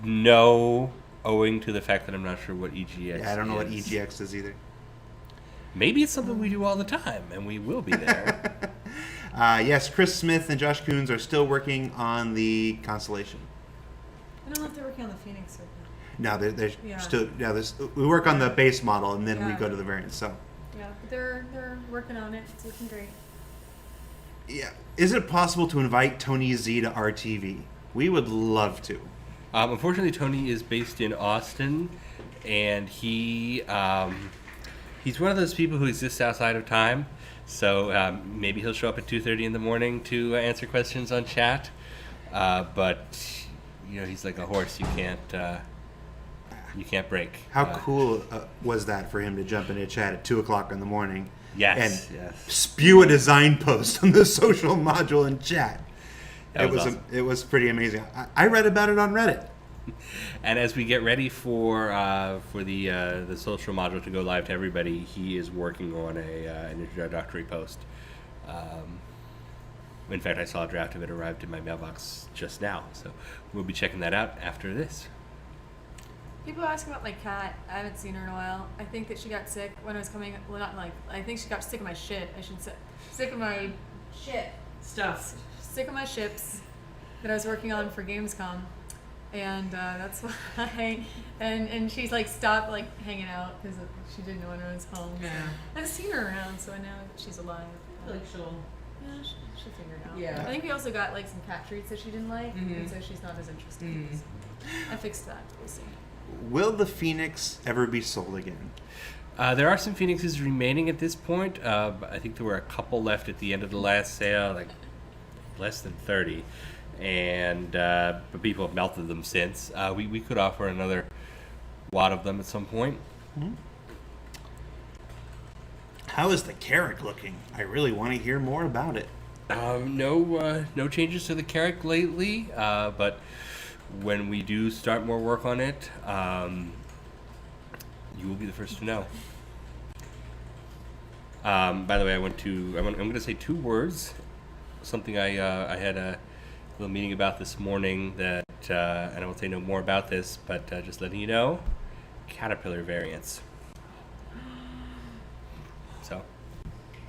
Speaker 6: No, owing to the fact that I'm not sure what EGX is.
Speaker 5: Yeah, I don't know what EGX is either.
Speaker 6: Maybe it's something we do all the time, and we will be there.
Speaker 5: Yes, Chris Smith and Josh Coons are still working on the Constellation.
Speaker 3: I don't know if they're working on the Phoenix or
Speaker 5: No, they're
Speaker 3: Yeah.
Speaker 5: still. Yeah, we work on the base model and then we
Speaker 3: Yeah.
Speaker 5: go to the variants. So.
Speaker 3: yeah, but they're working on it. It's looking great.
Speaker 5: Yeah. Is it possible to invite Tony Z to RTV? We would love to.
Speaker 6: Unfortunately, Tony is based in Austin, and he's one of those people who exists outside of time. So maybe he'll show up at 2:30 in the morning to answer questions on chat. But he's like a horse. You can't break.
Speaker 5: How cool was that for him to jump into chat at 2:00 in the morning?
Speaker 6: Yes.
Speaker 5: And spew a design post on the social module in chat.
Speaker 6: That was awesome.
Speaker 5: It was pretty amazing. I read about it on Reddit.
Speaker 6: And as we get ready for the social module to go live to everybody, he is working on an introductory post. In fact, I saw a draft of it arrived in my mailbox just now, so we'll be checking that out after this.
Speaker 3: People ask about my cat. I haven't seen her in a while. I think that she got sick when I was coming. Well, not like. I think she got sick of my shit. I should say, sick of my shit
Speaker 9: Stuff.
Speaker 3: Sick of my ships that I was working on for Gamescom, and that's why. And she's like stopped like hanging out because she didn't know when I was home.
Speaker 9: Yeah.
Speaker 3: I've seen her around, so I know that she's alive.
Speaker 9: I feel like she'll.
Speaker 3: Yeah, she'll figure it out.
Speaker 9: Yeah.
Speaker 3: I think we also got like some cat treats that she didn't like,
Speaker 9: Mhm.
Speaker 3: and so she's not as interested.
Speaker 9: Mhm.
Speaker 3: So I fixed that. We'll see.
Speaker 5: Will the Phoenix ever be sold again?
Speaker 6: There are some Phoenixes remaining at this point. I think there were a couple left at the end of the last sale, like less than 30, and but people have melted them since. We could offer another wad of them at some point.
Speaker 5: Mm-hmm. How is the Carrack looking? I really want to hear more about it.
Speaker 6: No changes to the Carrack lately, but when we do start more work on it, you will be the first to know. By the way, I'm going to say 2 words. Something I had a little meeting about this morning that, and I won't say no more about this, but just letting you know, Caterpillar variants. So.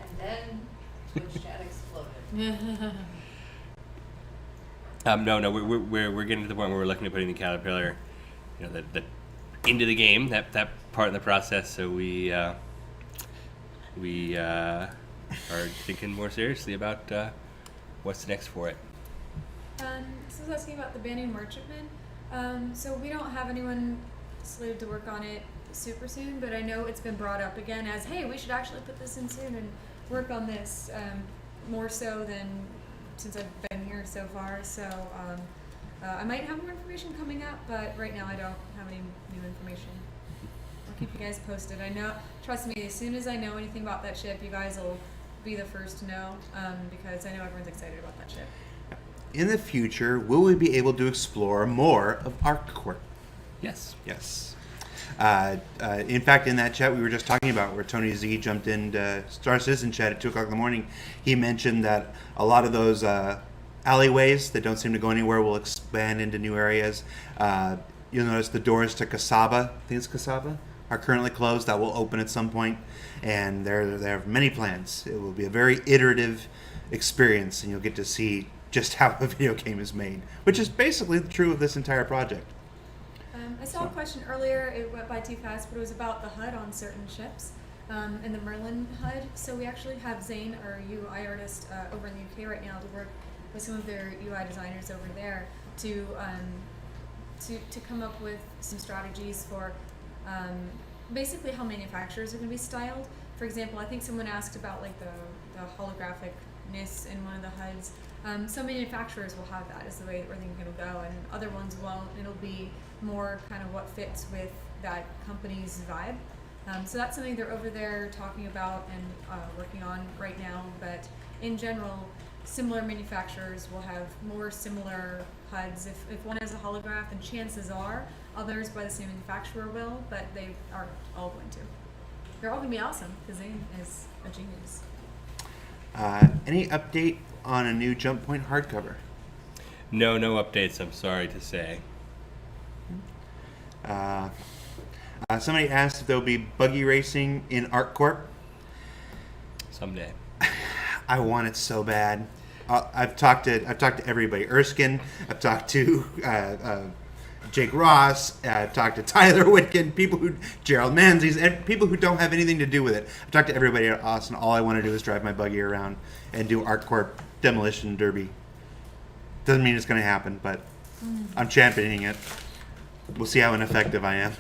Speaker 7: And then Twitch chat exploded.
Speaker 6: No, we're getting to the point where we're looking at putting the Caterpillar, the into the game, that part in the process. So we are thinking more seriously about what's next for it.
Speaker 3: So I was asking about the Banning Merchantman. So we don't have anyone slated to work on it super soon, but I know it's been brought up again as, hey, we should actually put this in soon and work on this more so than since I've been here so far. So I might have more information coming up, but right now I don't have any new information. I'll keep you guys posted. I know, trust me, as soon as I know anything about that ship, you guys will be the first to know, because I know everyone's excited about that ship.
Speaker 5: In the future, will we be able to explore more of ArcCorp?
Speaker 6: Yes.
Speaker 5: Yes. In fact, in that chat we were just talking about, where Tony Z jumped into Star Citizen chat at 2:00 in the morning, he mentioned that a lot of those alleyways that don't seem to go anywhere will expand into new areas. You'll notice the doors to Kasaba, I think it's Kasaba, are currently closed. That will open at some point, and there have many plans. It will be a very iterative experience, and you'll get to see just how a video game is made, which is basically true of this entire project.
Speaker 3: I saw a question earlier, it went by too fast, but it was about the HUD on certain ships, and the Merlin HUD. So we actually have Zane, our UI artist, over in the UK right now to work with some of their UI designers over there to come up with some strategies for basically how manufacturers are going to be styled. For example, I think someone asked about like the holographicness in one of the HUDs. Some manufacturers will have that as the way where they're going to go, and other ones won't. It'll be more kind of what fits with that company's vibe. So that's something they're over there talking about and working on right now. But in general, similar manufacturers will have more similar HUDs. If one has a holograph, then chances are others by the same manufacturer will, but they aren't all going to. They're all going to be awesome because Zane is a genius.
Speaker 5: Any update on a new Jump Point hardcover?
Speaker 6: No updates, I'm sorry to say.
Speaker 5: Somebody asked if there'll be buggy racing in ArcCorp.
Speaker 6: Someday.
Speaker 5: I want it so bad. I've talked to everybody. Erskine. I've talked to Jake Ross. I've talked to Tyler Whitkin. Gerald Manzies, and people who don't have anything to do with it. I've talked to everybody at Austin. All I want to do is drive my buggy around and do ArcCorp demolition derby. Doesn't mean it's going to happen, but I'm championing it. We'll see how ineffective I am.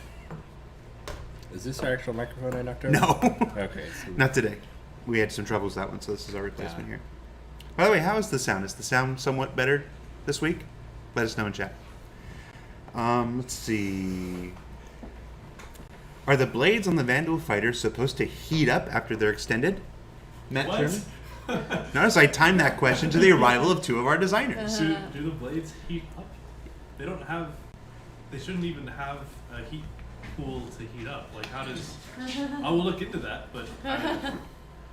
Speaker 6: Is this our actual microphone I knocked over?
Speaker 5: No.
Speaker 6: Okay. So
Speaker 5: Not today. We had some troubles with that one, so this is our replacement here. By the way, how is the sound? Is the sound somewhat better this week? Let us know in chat. Let's see. Are the blades on the Vandal fighters supposed to heat up after they're extended? Matt
Speaker 10: What?
Speaker 5: Sherman? Notice I timed that question to the arrival of two of our designers.
Speaker 10: Do the blades heat up? They don't have. They shouldn't even have a heat pool to heat up. Like, how does? I will look into that, but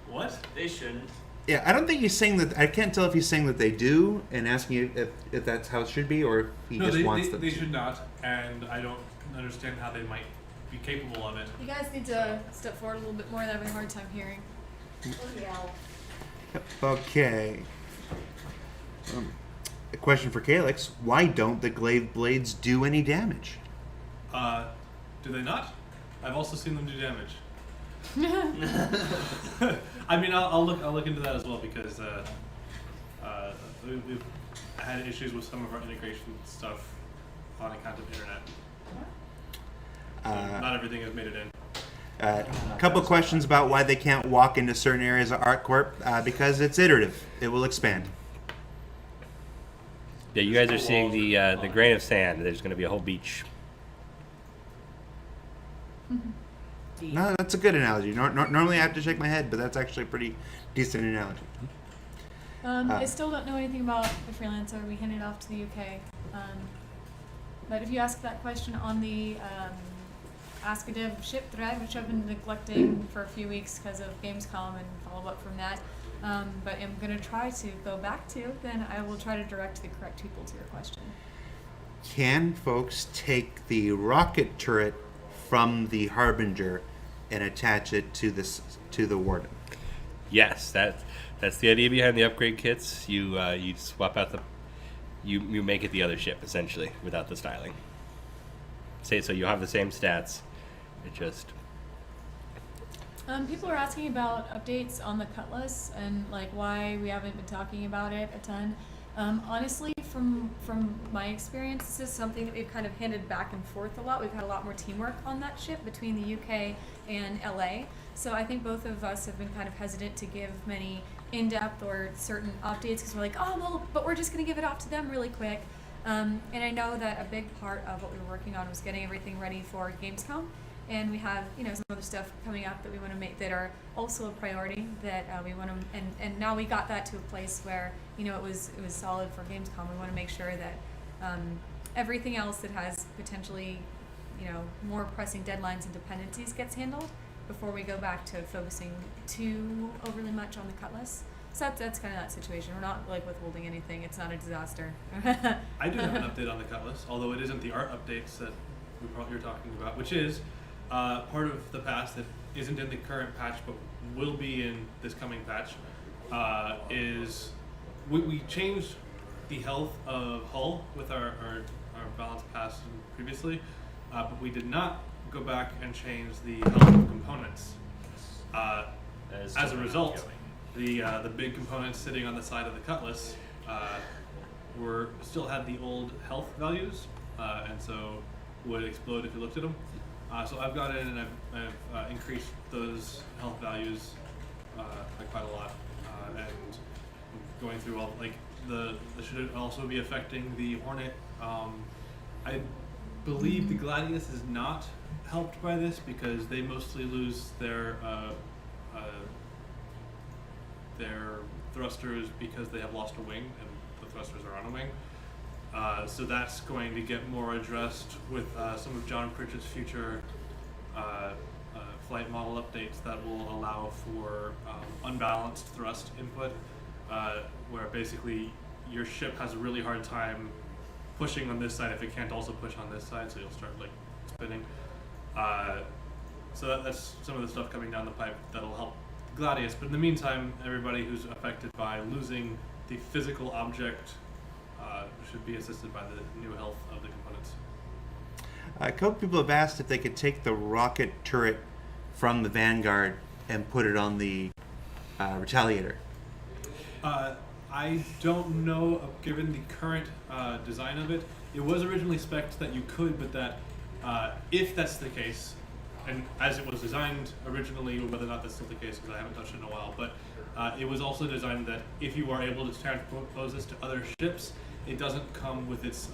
Speaker 10: what?
Speaker 1: They shouldn't.
Speaker 5: Yeah, I don't think he's saying that. I can't tell if he's saying that they do and asking you if that's how it should be, or if he just wants them
Speaker 10: they
Speaker 5: to.
Speaker 10: should not, and I don't understand how they might be capable of it.
Speaker 3: You guys need to step forward a little bit more. I'm having a hard time hearing.
Speaker 5: Okay. A question for Calyx. Why don't the glaive blades do any damage?
Speaker 10: Do they not? I've also seen them do damage. I mean, I'll look into that as well because we've had issues with some of our integration stuff on account of internet. Not everything has made it in.
Speaker 5: A couple questions about why they can't walk into certain areas of ArcCorp. Because it's iterative. It will expand.
Speaker 6: yeah, you guys are seeing the grain of sand. There's going to be a whole beach.
Speaker 5: No, that's a good analogy. Normally I have to shake my head, but that's actually a pretty decent analogy.
Speaker 3: I still don't know anything about the freelancer. We handed it off to the UK. But if you ask that question on the Ask a Dev ship thread, which I've been neglecting for a few weeks because of Gamescom and follow up from that, but I'm going to try to go back to, then I will try to direct the correct people to your question.
Speaker 5: Can folks take the rocket turret from the Harbinger and attach it to the Warden?
Speaker 6: Yes, that's the idea behind the upgrade kits. You swap out you make it the other ship essentially without the styling. So you have the same stats. It just
Speaker 3: People are asking about updates on the Cutlass and like why we haven't been talking about it a ton. Honestly, from my experience, this is something that we've kind of handed back and forth a lot. We've had a lot more teamwork on that ship between the UK and LA. So I think both of us have been kind of hesitant to give many in-depth or certain updates because we're like, oh, well, but we're just going to give it off to them really quick. And I know that a big part of what we were working on was getting everything ready for Gamescom. And we have, some other stuff coming up that we want to make that are also a priority that we want to, and now we got that to a place where, it was solid for Gamescom. We want to make sure that everything else that has potentially, more pressing deadlines and dependencies gets handled before we go back to focusing too overly much on the Cutlass. So that's kind of that situation. We're not like withholding anything. It's not a disaster.
Speaker 10: I do have an update on the Cutlass, although it isn't the art updates that you're talking about, which is part of the past that isn't in the current patch but will be in this coming patch. Is we changed the health of hull with our balance pass previously, but we did not go back and change the health of components. As a result, the big components sitting on the side of the Cutlass still had the old health values, and so would explode if you looked at them. So I've gone in and I've increased those health values by quite a lot, and going through all this should also be affecting the Hornet. believe the Gladius is not helped by this because they mostly lose their thrusters because they have lost a wing, and the thrusters are on a wing. So that's going to get more addressed with some of John Pritchett's future flight model updates that will allow for unbalanced thrust input, where basically your ship has a really hard time pushing on this side if it can't also push on this side, so you'll start like spinning. So that's some of the stuff coming down the pipe that'll help Gladius. But in the meantime, everybody who's affected by losing the physical object should be assisted by the new health of the components.
Speaker 5: A couple people have asked if they could take the rocket turret from the Vanguard and put it on the Retaliator.
Speaker 10: I don't know, given the current design of it. It was originally spec'd that you could, but that if that's the case, and as it was designed originally, whether or not that's still the case, because I haven't touched it in a while, but it was also designed that if you are able to transpose this to other ships, it doesn't come with its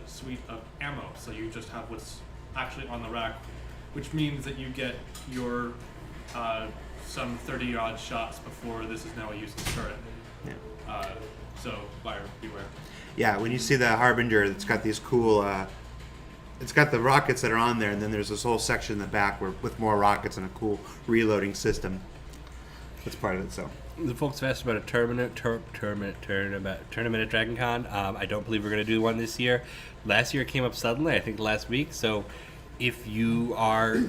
Speaker 10: suite of ammo, so you just have what's actually on the rack, which means that you get your some 30-odd shots before this is now a useless turret.
Speaker 5: Yeah.
Speaker 10: So buyer beware.
Speaker 5: Yeah, when you see the Harbinger, it's got these cool. It's got the rockets that are on there, and then there's this whole section in the back with more rockets and a cool reloading system. That's part of it. So
Speaker 6: the folks have asked about a tournament at Dragon Con. I don't believe we're going to do one this year. Last year it came up suddenly, I think last week. So if you are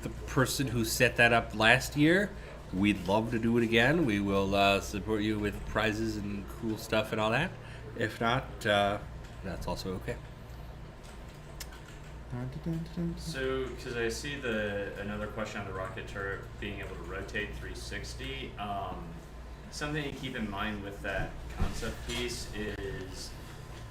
Speaker 6: the person who set that up last year, we'd love to do it again. We will support you with prizes and cool stuff and all that. If not, that's also okay.
Speaker 11: So, because I see another question on the rocket turret being able to rotate 360. Something to keep in mind with that concept piece is,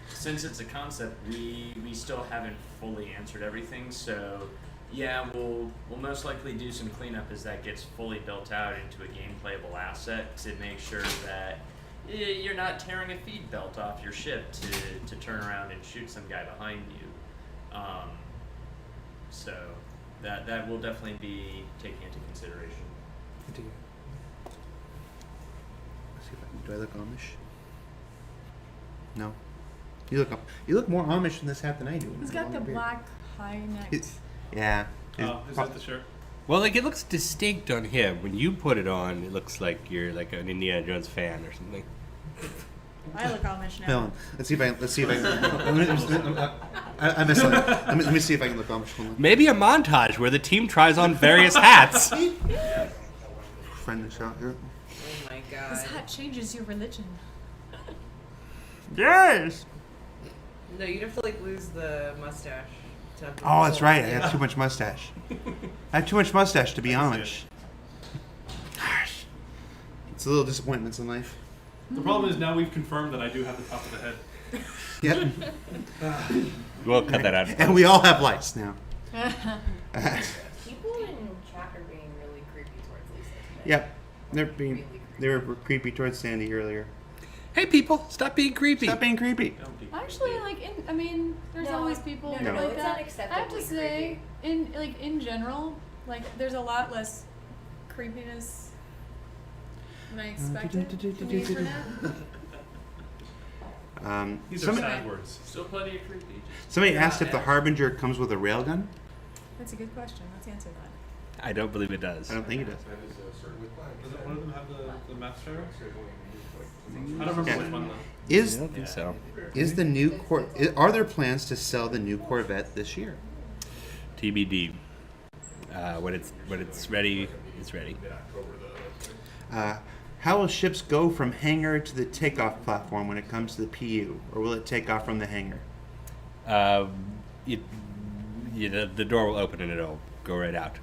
Speaker 11: since it's a concept, we still haven't fully answered everything. So, yeah, we'll most likely do some cleanup as that gets fully built out into a game playable asset to make sure that you're not tearing a feed belt off your ship to turn around and shoot some guy behind you. So that will definitely be taken into consideration.
Speaker 5: Do I look Amish? No. You look more Amish in this hat than I do.
Speaker 3: He's got the black high neck.
Speaker 5: Yeah.
Speaker 10: Oh, is that the shirt?
Speaker 6: Well, like, it looks distinct on him. When you put it on, it looks like you're like an Indiana Jones fan or something.
Speaker 3: I look Amish now.
Speaker 5: Helen, let's see if I can. I missed something. Let me see if I can look Amish.
Speaker 6: Maybe a montage where the team tries on various hats.
Speaker 5: Friend shot here.
Speaker 9: Oh my god.
Speaker 3: This hat changes your religion.
Speaker 5: Yes.
Speaker 9: No, you'd have to like lose the mustache. To have the
Speaker 5: Oh, that's
Speaker 9: soul.
Speaker 5: right. I have too much mustache. I have too much mustache to be Amish. Gosh, it's a little disappointments in life.
Speaker 10: The problem is now we've confirmed that I do have the top of the head.
Speaker 5: Yep.
Speaker 6: We'll cut that out.
Speaker 5: And we all have lice now.
Speaker 12: People in chat are being really creepy towards Lisa today.
Speaker 5: Yep. They were creepy towards Sandy earlier.
Speaker 6: Hey, people, stop being creepy.
Speaker 5: Stop being creepy.
Speaker 3: Actually, there's always people
Speaker 12: No,
Speaker 3: like
Speaker 12: it's
Speaker 3: that.
Speaker 12: unacceptably
Speaker 3: I have to say, in general, there's a lot less creepiness than I expected from the internet.
Speaker 10: These are sad words.
Speaker 11: Still plenty of creepy.
Speaker 5: Somebody asked if the Harbinger comes with a railgun.
Speaker 3: That's a good question. Let's answer that.
Speaker 6: I don't believe it does.
Speaker 5: I don't think it does.
Speaker 10: Does one of them have the math show? I don't remember which one though.
Speaker 5: I
Speaker 6: don't think so.
Speaker 5: Is the new are there plans to sell the new Corvette this year?
Speaker 6: TBD. When it's ready, it's ready.
Speaker 5: How will ships go from hangar to the takeoff platform when it comes to the PU, or will it take off from the hangar?
Speaker 6: The door will open and it'll go right out.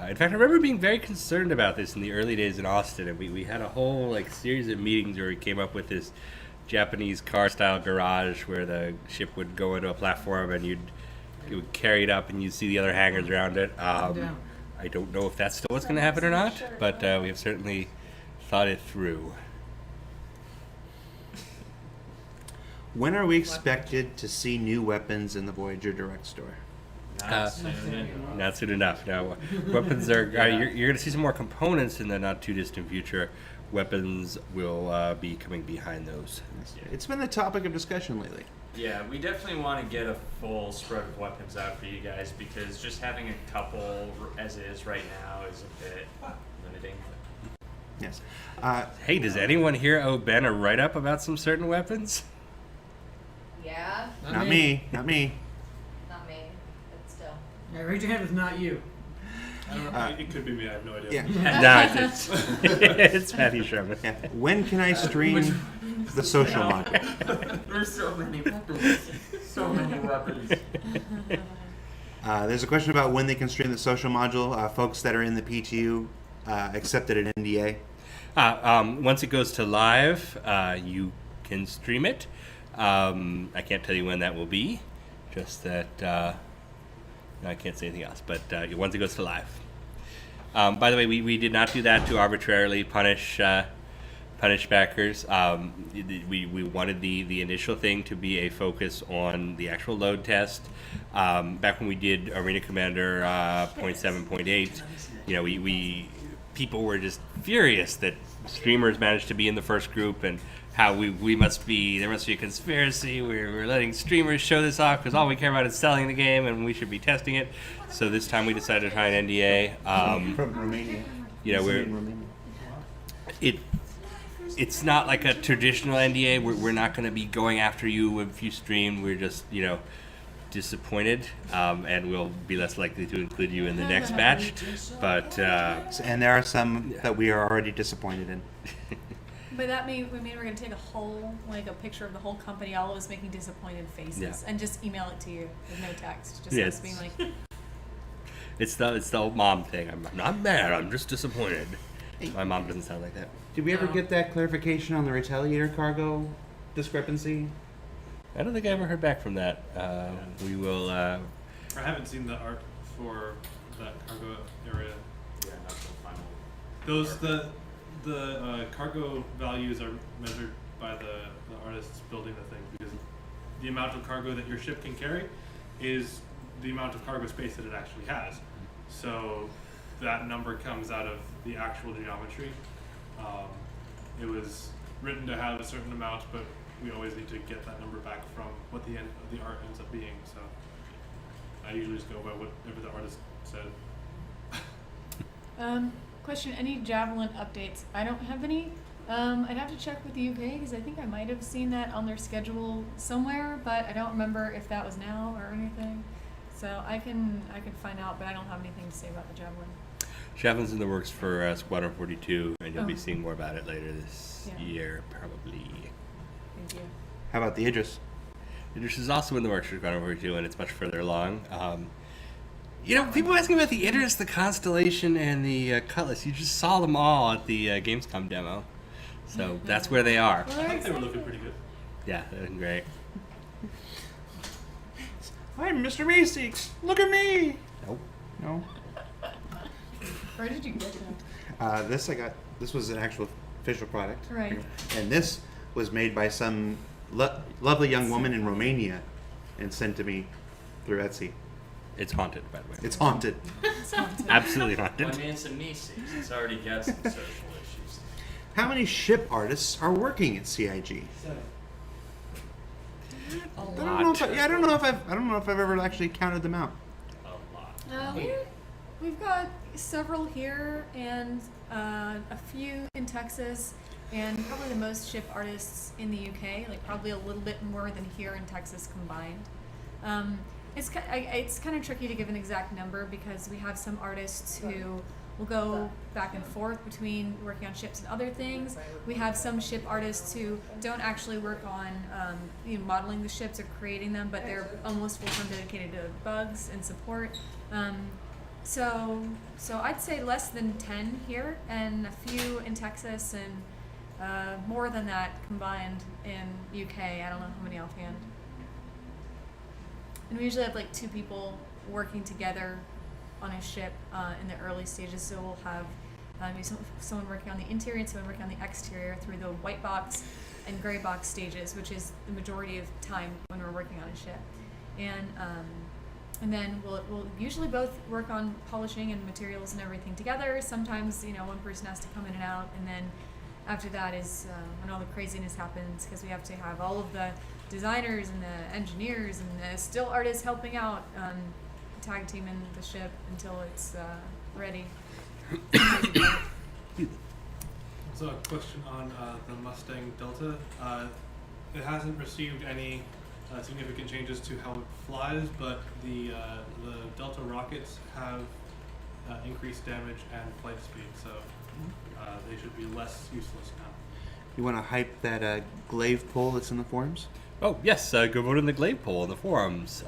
Speaker 6: In fact, I remember being very concerned about this in the early days in Austin, and we had a whole series of meetings where we came up with this Japanese car-style garage where the ship would go into a platform and it would carry it up and you'd see the other hangars around it. I don't know if that's still what's going to happen or not, but we have certainly thought it through.
Speaker 5: When are we expected to see new weapons in the Voyager Direct store?
Speaker 6: Not soon enough. No, weapons are. You're going to see some more components in the not too distant future. Weapons will be coming behind those.
Speaker 5: It's been the topic of discussion lately.
Speaker 11: Yeah, we definitely want to get a full spread of weapons out for you guys because just having a couple as is right now is a bit limiting.
Speaker 5: Yes.
Speaker 6: Hey, does anyone here owe Ben a write-up about some certain weapons?
Speaker 12: Yeah.
Speaker 5: Not me.
Speaker 12: Not me, but still.
Speaker 2: Yeah, raise your hand if it's not you.
Speaker 10: I don't know. It could be me. I have no idea.
Speaker 5: Yeah.
Speaker 6: No, it's Matthew Sherman.
Speaker 5: Yeah. When can I stream the social module?
Speaker 8: There's so many weapons. So many weapons.
Speaker 5: There's a question about when they can stream the social module. Folks that are in the PTU accepted an NDA.
Speaker 6: Once it goes to live, you can stream it. I can't tell you when that will be. Just that I can't say anything else. But once it goes to live. By the way, we did not do that to arbitrarily punish backers. We wanted the initial thing to be a focus on the actual load test. Back when we did Arena Commander 0.7, 0.8, we people were just furious that streamers managed to be in the first group and how there must be a conspiracy. We're letting streamers show this off because all we care about is selling the game and we should be testing it. So this time we decided to try an NDA.
Speaker 5: From Romania.
Speaker 6: It's not like a traditional NDA. We're not going to be going after you if you stream. We're just disappointed, and we'll be less likely to include you in the next batch. But
Speaker 5: and there are some that we are already disappointed in.
Speaker 3: But that mean we're going to take a picture of the whole company, all of us making disappointed faces, and just email it to you with no text. Just us being like.
Speaker 6: It's the old mom thing. I'm not mad. I'm just disappointed. My mom doesn't sound like that.
Speaker 5: Did we ever get that clarification on the Alligator Cargo discrepancy?
Speaker 6: I don't think I ever heard back from that. We will.
Speaker 10: I haven't seen the art for that cargo area.
Speaker 11: Yeah, not the final.
Speaker 10: Those the cargo values are measured by the artists building the thing because the amount of cargo that your ship can carry is the amount of cargo space that it actually has. So that number comes out of the actual geometry. It was written to have a certain amount, but we always need to get that number back from what the end of the art ends up being. So I usually just go by whatever the artist said.
Speaker 3: Question, any Javelin updates? I don't have any. I'd have to check with the UK because I think I might have seen that on their schedule somewhere, but I don't remember if that was now or anything. So I can find out, but I don't have anything to say about the Javelin.
Speaker 6: Javelin's in the works for Squadron 42, and you'll be seeing more about it later this year, probably.
Speaker 3: Thank you.
Speaker 5: How about the Idris?
Speaker 6: Idris is also in the works for Squadron 42, and it's much further along. People asking about the Idris, the Constellation, and the Cutlass. You just saw them all at the Gamescom demo. So that's where they are.
Speaker 10: I think they were looking pretty good.
Speaker 6: Yeah, they're looking great.
Speaker 5: I'm Mr. Meeseeks. Look at me.
Speaker 6: Nope.
Speaker 5: No.
Speaker 3: Where did you get that?
Speaker 5: This was an actual official product.
Speaker 3: Right.
Speaker 5: And this was made by some lovely young woman in Romania and sent to me through Etsy.
Speaker 6: It's haunted, by the way.
Speaker 5: It's haunted.
Speaker 6: Absolutely haunted.
Speaker 11: Well, I mean, it's a Mises. It's already got some social issues.
Speaker 5: How many ship artists are working at CIG?
Speaker 3: A
Speaker 5: I
Speaker 3: lot.
Speaker 5: don't know if I've ever actually counted them out.
Speaker 11: A lot.
Speaker 3: We've got several here and a few in Texas, and probably the most ship artists in the UK. Like probably a little bit more than here in Texas combined. It's kind of tricky to give an exact number because we have some artists who will go back and forth between working on ships and other things. We have some ship artists who don't actually work on modeling the ships or creating them, but they're almost full-time dedicated to bugs and support. So I'd say less than 10 here and a few in Texas and more than that combined in UK. I don't know how many offhand. And we usually have like 2 people working together on a ship in the early stages. So we'll have You have someone working on the interior and someone working on the exterior through the white box and gray box stages, which is the majority of time when we're working on a ship. And then we'll usually both work on polishing and materials and everything together. Sometimes, one person has to come in and out, and then after that is when all the craziness happens, because we have to have all of the designers and the engineers and the still artists helping out, tag team in the ship until it's ready.
Speaker 10: So a question on the Mustang Delta. It hasn't received any significant changes to how it flies, but the Delta rockets have increased damage and flight speed, so they should be less useless now.
Speaker 5: You want to hype that glaive pole that's in the forums?
Speaker 6: Oh, yes, go vote in the glaive poll in the forums.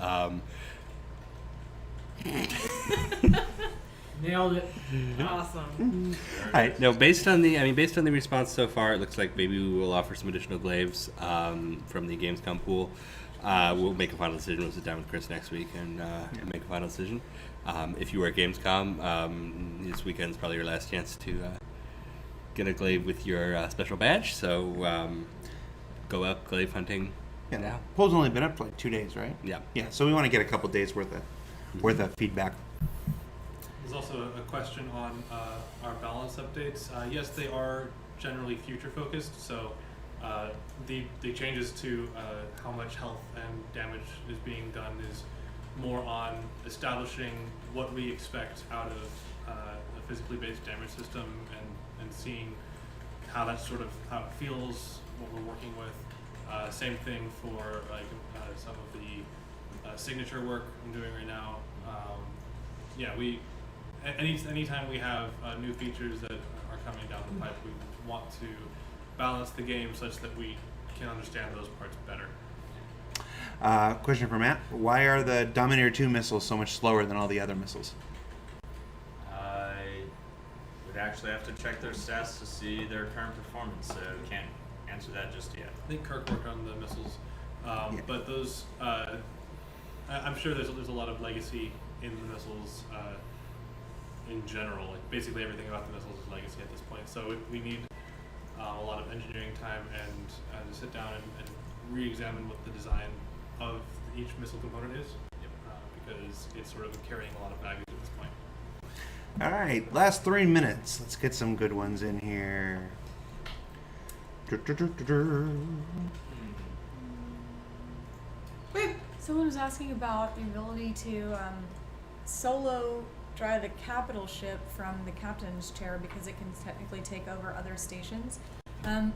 Speaker 2: Nailed it.
Speaker 9: Awesome.
Speaker 5: All right.
Speaker 6: No, based on the response so far, it looks like maybe we will offer some additional glaives from the Gamescom pool. We'll make a final decision. We'll sit down with Chris next week and make a final decision. If you were at Gamescom, this weekend's probably your last chance to get a glaive with your special badge. So go out glaive hunting now.
Speaker 5: Poll's only been up for like 2 days, right?
Speaker 6: Yeah.
Speaker 5: Yeah. So we want to get a couple days worth of feedback.
Speaker 10: There's also a question on our balance updates. Yes, they are generally future focused, so the changes to how much health and damage is being done is more on establishing what we expect out of a physically based damage system and seeing how that sort of how it feels, what we're working with. Same thing for like some of the signature work I'm doing right now. Anytime we have new features that are coming down the pipe, we want to balance the game such that we can understand those parts better.
Speaker 5: Question for Matt. Why are the Dominator 2 missiles so much slower than all the other missiles?
Speaker 11: I would actually have to check their stats to see their current performance, so can't answer that just yet.
Speaker 10: I think Kirk worked on the missiles, but those, I'm sure there's a lot of legacy in the missiles in general. Like basically everything about the missiles is legacy at this point, so we need a lot of engineering time and to sit down and re-examine what the design of each missile component is, because it's sort of carrying a lot of baggage at this point.
Speaker 5: All right, last 3 minutes. Let's get some good ones in here.
Speaker 3: Someone was asking about the ability to solo drive a capital ship from the captain's chair because it can technically take over other stations.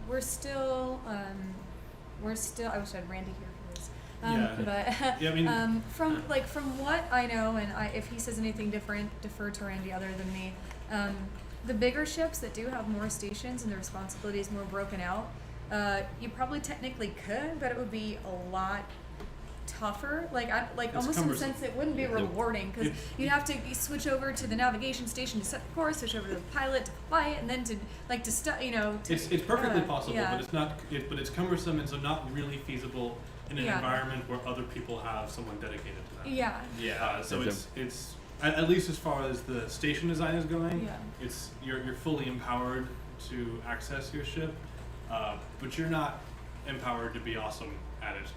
Speaker 3: We're still. I wish I had Randy here for this. But from what I know, and if he says anything different, defer to Randy other than me. The bigger ships that do have more stations and the responsibility is more broken out, you probably technically could, but it would be a lot tougher, almost in the sense it wouldn't be rewarding, because you'd have to switch over to the navigation station to set the course, switch over to the pilot to fly it, and then
Speaker 10: it's perfectly possible, but it's not. But it's cumbersome, and so not really feasible in an environment where other people have someone dedicated to that. So it's at least as far as the station design is going, it's you're fully empowered to access your ship, but you're not empowered to be awesome at it.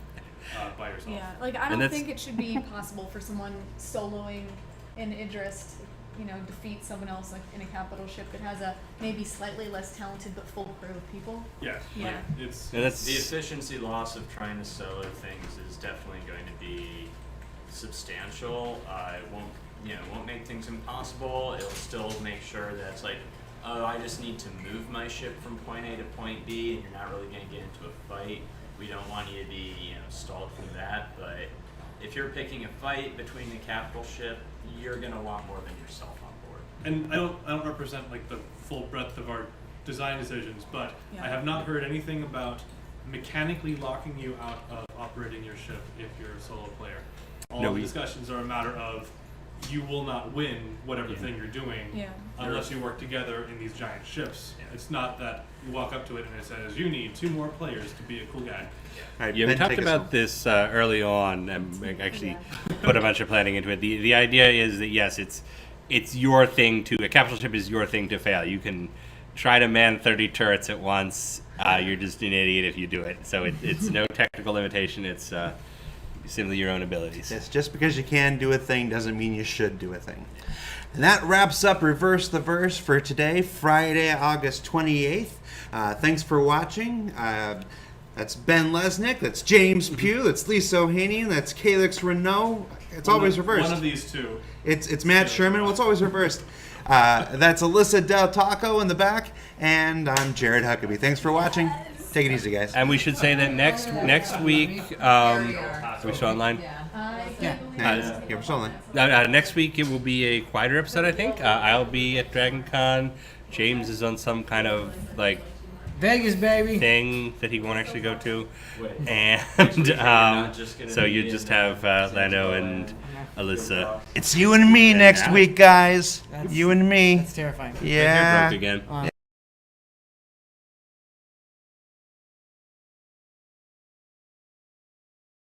Speaker 10: By yourself.
Speaker 3: I don't think it should be possible for someone soloing in Idris to defeat someone else in a capital ship that has a maybe slightly less talented but full crew of people.
Speaker 10: Yeah.
Speaker 11: It's the efficiency loss of trying to solo things is definitely going to be substantial. It won't make things impossible. It'll still make sure that it's I just need to move my ship from point A to point B, and you're not really going to get into a fight. We don't want you to be, stalled from that, but if you're picking a fight between the capital ship, you're gonna want more than yourself on board.
Speaker 10: And I don't represent the full breadth of our design decisions, but I have not heard anything about mechanically locking you out of operating your ship if you're a solo player. All the discussions are a matter of you will not win whatever thing you're doing unless you work together in these giant ships. It's not that you walk up to it and it says, you need 2 more players to be a cool guy.
Speaker 5: Right,
Speaker 6: we talked about this early on, and actually put a bunch of planning into it. The idea is that yes, it's it's your thing to, a capital ship is your thing to fail. You can try to man 30 turrets at once. You're just an idiot if you do it. So it's no technical limitation. It's simply your own abilities.
Speaker 5: It's just because you can do a thing doesn't mean you should do a thing. And that wraps up Reverse the Verse for today, Friday, August 28th. Thanks for watching. That's Ben Lesnick, that's James Pugh, that's Lisa Ohanian, that's Calix Renault. It's always reversed.
Speaker 10: One of these two.
Speaker 5: It's Matt Sherman. Well, it's always reversed. That's Alyssa Del Taco in the back, and I'm Jared Huckabee. Thanks for watching. Take it easy, guys.
Speaker 6: And we should say that next week, are we still online?
Speaker 5: Yeah, we're still online.
Speaker 6: Next week it will be a quieter episode, I think. I'll be at Dragon Con. James is on some kind of like
Speaker 2: Vegas, baby.
Speaker 6: thing that he won't actually go to, and so you just have Lando and Alyssa.
Speaker 5: It's you and me next week, guys. You and me.
Speaker 2: That's terrifying.
Speaker 5: Yeah.
Speaker 6: Broke again.